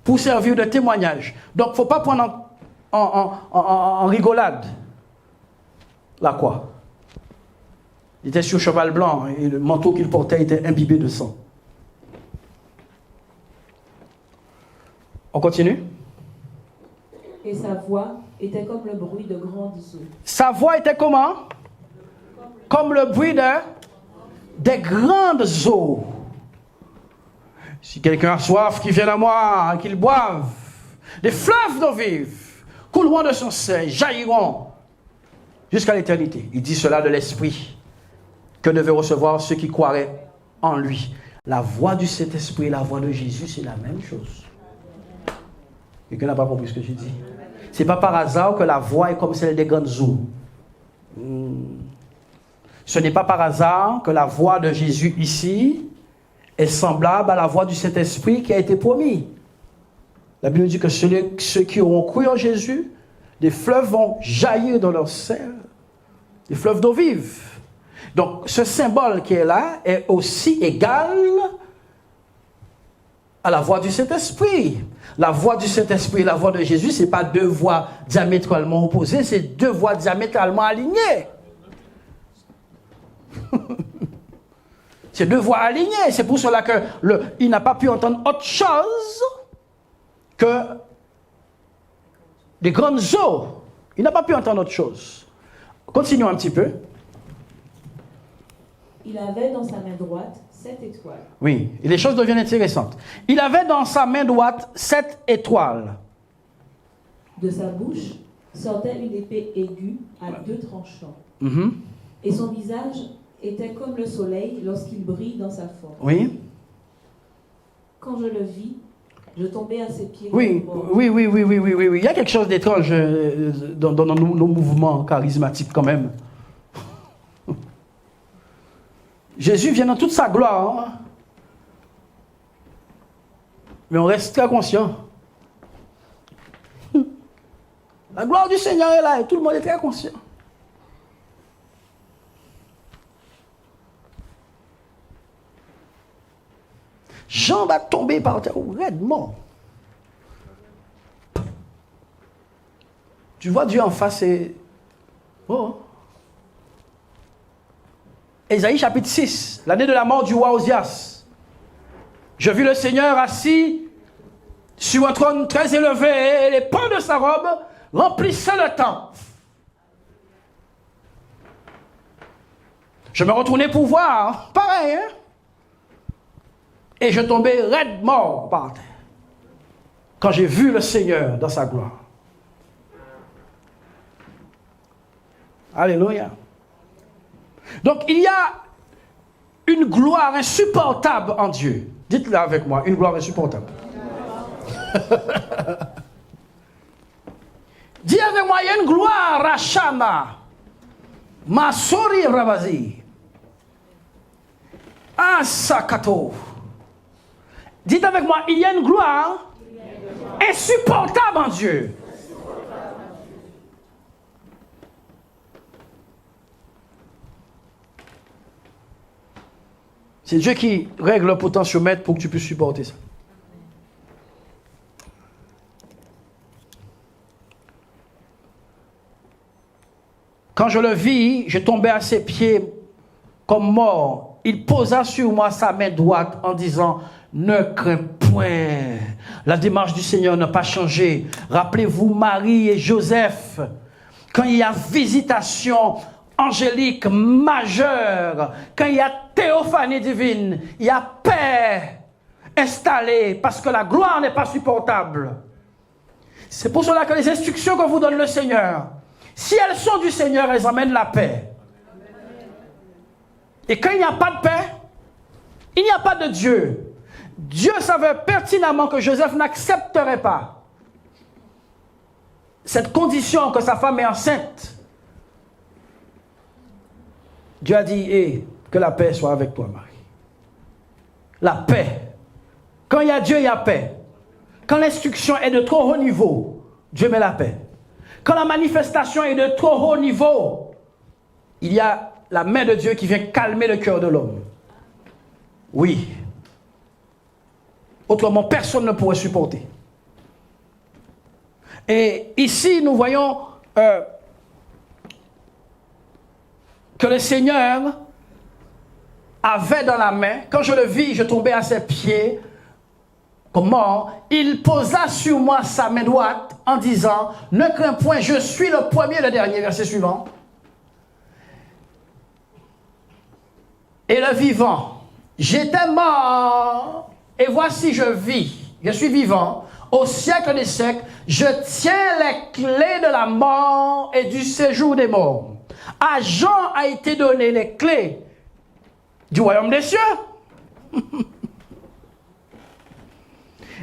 pour servir de témoignage. Donc, il ne faut pas prendre en rigolade la croix. Il était sur cheval blanc et le manteau qu'il portait était imbibé de sang. On continue? Et sa voix était comme le bruit de grandes eaux. Sa voix était comment? Comme le bruit des grandes eaux. Si quelqu'un a soif, qu'il vienne à moi, qu'il boive. Des fleuves d'eau vive couleront de son sein, jailliront jusqu'à l'éternité. Il dit cela de l'Esprit que devaient recevoir ceux qui croiraient en lui. La voix du Saint-Esprit et la voix de Jésus, c'est la même chose. Quelqu'un n'a pas compris ce que j'ai dit? Ce n'est pas par hasard que la voix est comme celle des grandes eaux. Ce n'est pas par hasard que la voix de Jésus ici est semblable à la voix du Saint-Esprit qui a été promis. La Bible dit que ceux qui auront cru en Jésus, des fleuves vont jaillir dans leur sein, des fleuves d'eau vive. Donc, ce symbole qui est là est aussi égal à la voix du Saint-Esprit. La voix du Saint-Esprit et la voix de Jésus, ce n'est pas deux voix diamétralement opposées, c'est deux voix diamétralement alignées. C'est deux voix alignées. C'est pour cela qu'il n'a pas pu entendre autre chose que des grandes eaux. Il n'a pas pu entendre autre chose. Continuons un petit peu. Il avait dans sa main droite 7 étoiles. Oui, et les choses deviennent intéressantes. Il avait dans sa main droite 7 étoiles. De sa bouche sortait une épée aiguë à 2 tranchants. Et son visage était comme le soleil lorsqu'il brille dans sa force. Oui. Quand je le vis, je tombais à ses pieds. Oui. Il y a quelque chose d'étrange dans nos mouvements charismatiques quand même. Jésus vient dans toute sa gloire, hein? Mais on reste très conscient. La gloire du Seigneur est là et tout le monde est très conscient. Jean va tomber par terre raidement. Tu vois Dieu en face et... Oh. Ésaïe chapitre 6, l'année de la mort du roi Osias. Je vis le Seigneur assis sur un trône très élevé et les pans de sa robe remplissaient le temple. Je me retournais pour voir, pareil, hein? Et je tombais raide mort par terre quand j'ai vu le Seigneur dans sa gloire. Alléluia. Donc il y a une gloire insupportable en Dieu. Dites-le avec moi, une gloire insupportable. Dis avec moi, il y a une gloire, Rachama, Masori Rabazi, Asakato. Dites avec moi, il y a une gloire insupportable en Dieu. C'est Dieu qui règle le potentiomètre pour que tu puisses supporter ça. Quand je le vis, je tombais à ses pieds comme mort. Il posa sur moi sa main droite en disant « Ne crains point, la démarche du Seigneur n'a pas changé. Rappelez-vous Marie et Joseph, quand il y a visitation angélique majeure, quand il y a théophanie divine, il y a paix installée parce que la gloire n'est pas supportable. C'est pour cela que les instructions que vous donne le Seigneur, si elles sont du Seigneur, elles amènent la paix. Et quand il n'y a pas de paix, il n'y a pas de Dieu. Dieu savait pertinemment que Joseph n'accepterait pas cette condition que sa femme est enceinte. Dieu a dit, que la paix soit avec toi, Marie. La paix. Quand il y a Dieu, il y a paix. Quand l'instruction est de trop haut niveau, Dieu met la paix. Quand la manifestation est de trop haut niveau, il y a la main de Dieu qui vient calmer le cœur de l'homme. Oui. Autrement, personne ne pourrait supporter. Et ici, nous voyons que le Seigneur avait dans la main, quand je le vis, je tombais à ses pieds, comme mort, il posa sur moi sa main droite en disant, ne crains point, je suis le premier et le dernier, verset suivant. Et le vivant, j'étais mort, et voici je vis, je suis vivant, au siècle des siècles, je tiens les clés de la mort et du séjour des morts. À Jean a été donné les clés du royaume des cieux.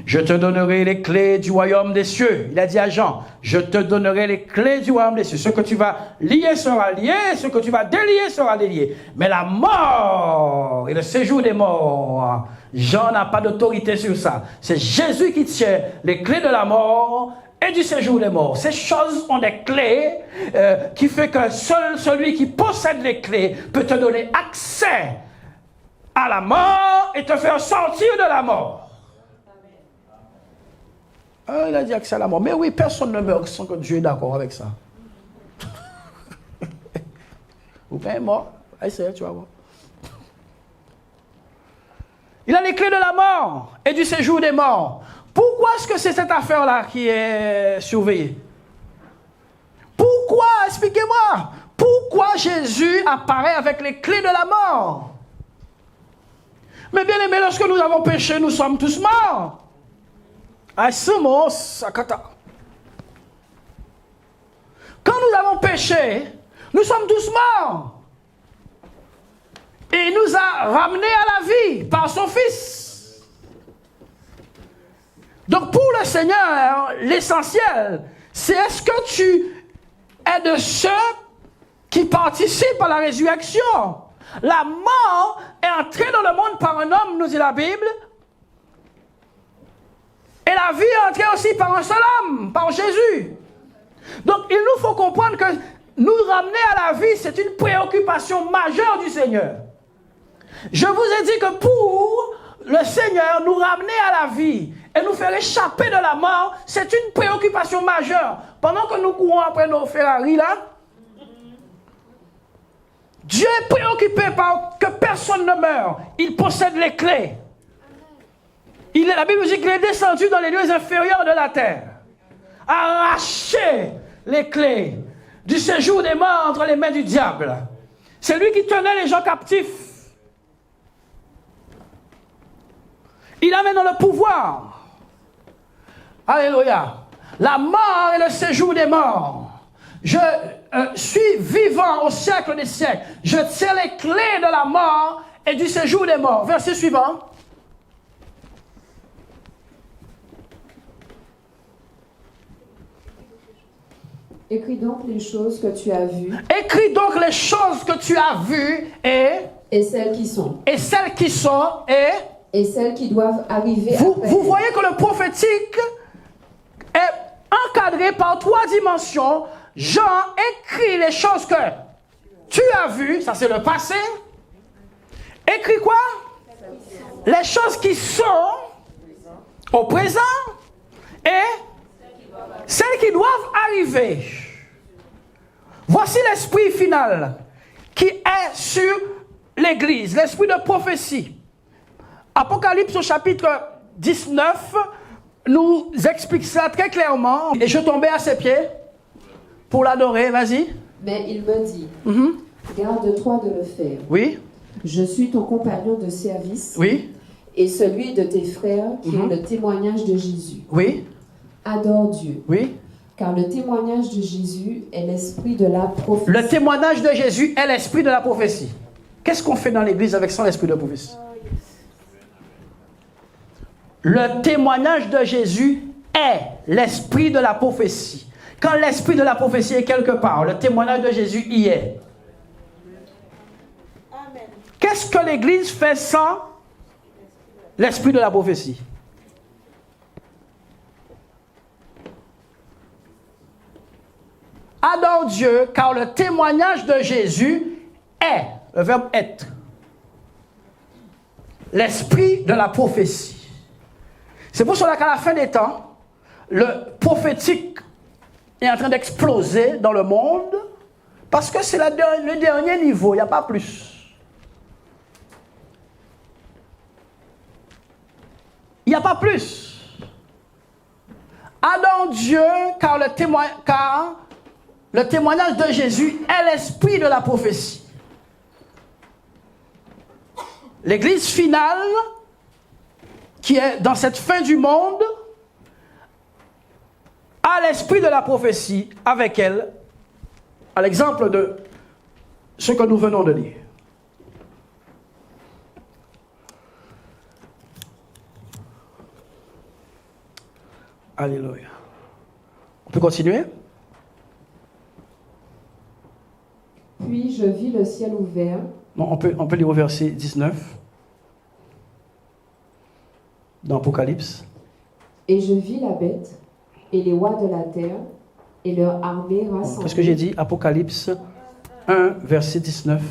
Je te donnerai les clés du royaume des cieux. Il a dit à Jean, je te donnerai les clés du royaume des cieux. Ce que tu vas lier sera lié, ce que tu vas délier sera délié. Mais la mort et le séjour des morts, Jean n'a pas d'autorité sur ça. C'est Jésus qui tient les clés de la mort et du séjour des morts. Ces choses ont des clés qui fait que seul celui qui possède les clés peut te donner accès à la mort et te faire sortir de la mort. Il a dit accès à la mort. Mais oui, personne ne meurt sans que Dieu est d'accord avec ça. Ou bien mort. Essaye, tu vas voir. Il a les clés de la mort et du séjour des morts. Pourquoi est-ce que c'est cette affaire-là qui est surveillée? Pourquoi? Expliquez-moi. Pourquoi Jésus apparaît avec les clés de la mort? Mais bien aimé, lorsque nous avons péché, nous sommes tous morts. Quand nous avons péché, nous sommes tous morts. Et il nous a ramenés à la vie par son Fils. Donc pour le Seigneur, l'essentiel, c'est est-ce que tu es de ceux qui participent à la résurrection? La mort est entrée dans le monde par un homme, nous dit la Bible. Et la vie est entrée aussi par un seul homme, par Jésus. Donc il nous faut comprendre que nous ramener à la vie, c'est une préoccupation majeure du Seigneur. Je vous ai dit que pour le Seigneur, nous ramener à la vie et nous faire échapper de la mort, c'est une préoccupation majeure. Pendant que nous courons après nos Ferrari là, Dieu est préoccupé par que personne ne meure. Il possède les clés. La Bible dit qu'il est descendu dans les lieux inférieurs de la terre. Arracher les clés du séjour des morts entre les mains du diable. C'est lui qui tenait les gens captifs. Il amène dans le pouvoir. Alléluia. La mort et le séjour des morts. Je suis vivant au siècle des siècles. Je tiens les clés de la mort et du séjour des morts. Verset suivant. Écris donc les choses que tu as vues. Écris donc les choses que tu as vues et celles qui sont. Et celles qui sont et celles qui doivent arriver vous, après. Vous voyez que le prophétique est encadré par 3 dimensions. Jean écrit les choses que tu as vues, ça c'est le passé. Écris quoi? Les choses qui sont au présent et celles qui doivent arriver. Voici l'esprit final qui est sur l'Église, l'esprit de prophétie. Apocalypse au chapitre 19 nous explique ça très clairement. Et je tombais à ses pieds pour l'adorer. Vas-y. Mais il me dit, garde-toi de le faire. Oui. Je suis ton compagnon de service. Oui. Et celui de tes frères qui ont le témoignage de Jésus. Oui. Adore Dieu. Oui. Car le témoignage de Jésus est l'esprit de la prophétie. Le témoignage de Jésus est l'esprit de la prophétie. Qu'est-ce qu'on fait dans l'église avec son esprit de prophétie? Le témoignage de Jésus est l'esprit de la prophétie. Quand l'esprit de la prophétie est quelque part, le témoignage de Jésus y est. Amen. Qu'est-ce que l'église fait sans l'esprit de la prophétie? Adore Dieu, car le témoignage de Jésus est, le verbe être, l'esprit de la prophétie. C'est pour cela qu'à la fin des temps, le prophétique est en train d'exploser dans le monde, parce que c'est le dernier niveau, il n'y a pas plus. Il n'y a pas plus. Adore Dieu, car le témoignage de Jésus est l'esprit de la prophétie. L'église finale, qui est dans cette fin du monde, a l'esprit de la prophétie avec elle, à l'exemple de ce que nous venons de lire. Alléluia. On peut continuer? Puis je vis le ciel ouvert. Non, on peut lire au verset 19. Puis je vis le ciel ouvert, et voici l'ange qui Dans Apocalypse. Et je vis la bête et les rois de la terre et leur armée rassemblée. Qu'est-ce que j'ai dit? Apocalypse 1, verset 19.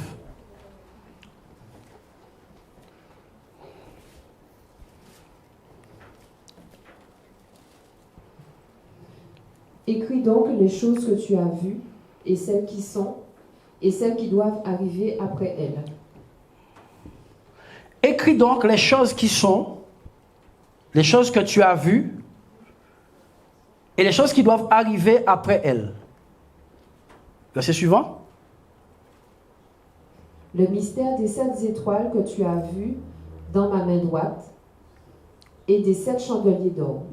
Écris donc les choses que tu as vues et celles qui sont et celles qui doivent arriver après elles. Écris donc les choses qui sont, les choses que tu as vues et les choses qui doivent arriver après elles. Verset suivant. Le mystère des 7 étoiles que tu as vues dans ma main droite et des 7 chandeliers d'or.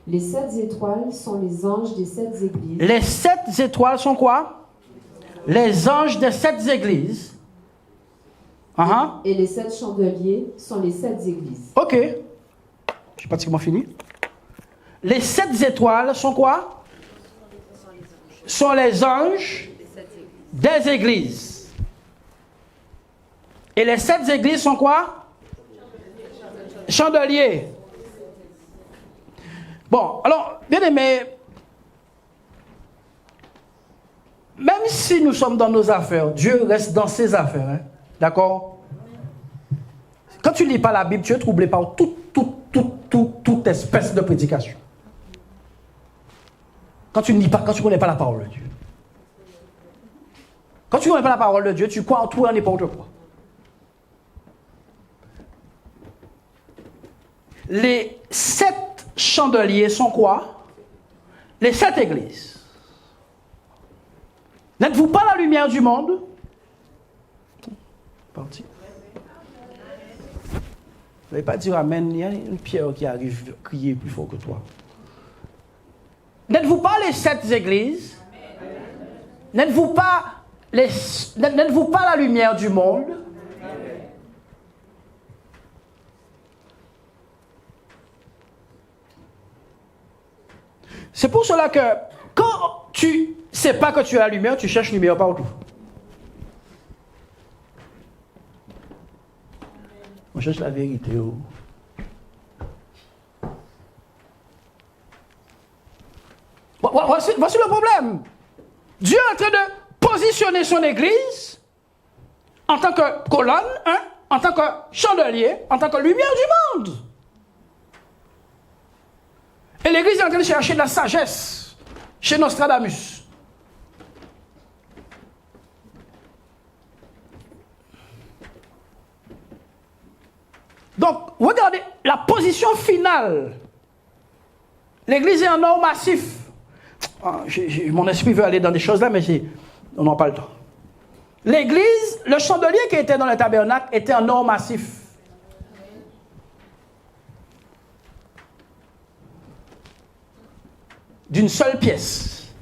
Les 7 étoiles sont les anges des 7 églises. Les 7 étoiles sont quoi? Les anges des 7 églises. Et les 7 chandeliers sont les 7 églises. Ok. J'ai pratiquement fini. Les 7 étoiles sont quoi? Sont les anges des églises. Et les 7 églises sont quoi? Chandeliers. Bon, alors, bien aimé, même si nous sommes dans nos affaires, Dieu reste dans ses affaires. Hein? D'accord? Quand tu ne lis pas la Bible, tu es troublé par toute espèce de prédication. Quand tu ne lis pas, quand tu ne connais pas la parole de Dieu. Quand tu ne connais pas la parole de Dieu, tu crois en tout et en n'importe quoi. Les 7 chandeliers sont quoi? Les 7 églises. N'êtes-vous pas la lumière du monde? Parti. Vous n'allez pas dire amen, il y a une pierre qui arrive crier plus fort que toi. N'êtes-vous pas les 7 églises? N'êtes-vous pas la lumière du monde? C'est pour cela que quand tu ne sais pas que tu as la lumière, tu cherches lumière partout. On cherche la vérité. Oh. Voici le problème. Dieu est en train de positionner son église en tant que colonne, hein, en tant que chandelier, en tant que lumière du monde. Et l'église est en train de chercher de la sagesse chez Nostradamus. Donc, regardez la position finale. L'église est en or massif. Mon esprit veut aller dans des choses là, mais on n'en parle pas le temps. L'église, le chandelier qui était dans le tabernacle était en or massif. D'une seule pièce.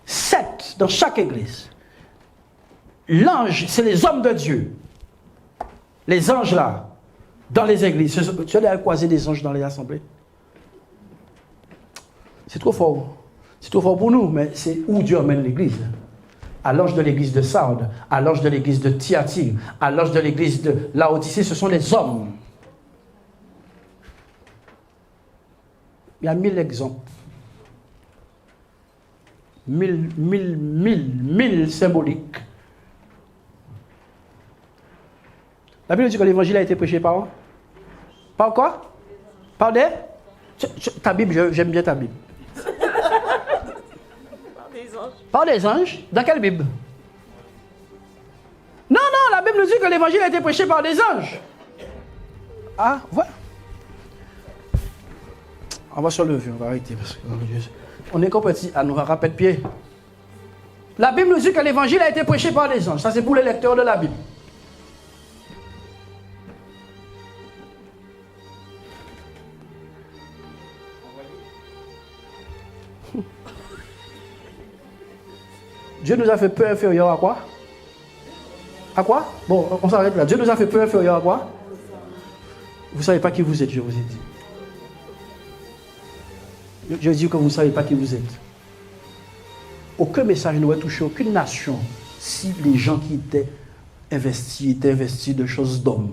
7 dans chaque église. L'ange, c'est les hommes de Dieu. Les anges là, dans les églises. Tu as croisé des anges dans les assemblées? C'est trop fort. C'est trop fort pour nous, mais c'est où Dieu emmène l'église. À l'ange de l'église de Sardes, à l'ange de l'église de Thyatire, à l'ange de l'église de Laodicée, ce sont les hommes. Il y a 1000 exemples. 1000 symboliques. La Bible dit que l'évangile a été prêché par quoi? Par des? Ta Bible, j'aime bien ta Bible. Par des anges. Dans quelle Bible? Non, la Bible nous dit que l'évangile a été prêché par des anges. Ah, voilà. On va se lever, on va arrêter parce qu'on est compétit à nous rappeler de pied. La Bible nous dit que l'évangile a été prêché par des anges. Ça, c'est pour les lecteurs de la Bible. Dieu nous a fait peu inférieur à quoi? À quoi? Bon, on s'arrête là. Dieu nous a fait peu inférieur à quoi? Vous ne savez pas qui vous êtes, je vous ai dit. Je dis que vous ne savez pas qui vous êtes. Aucun message n'aurait touché aucune nation si les gens qui étaient investi de choses d'homme.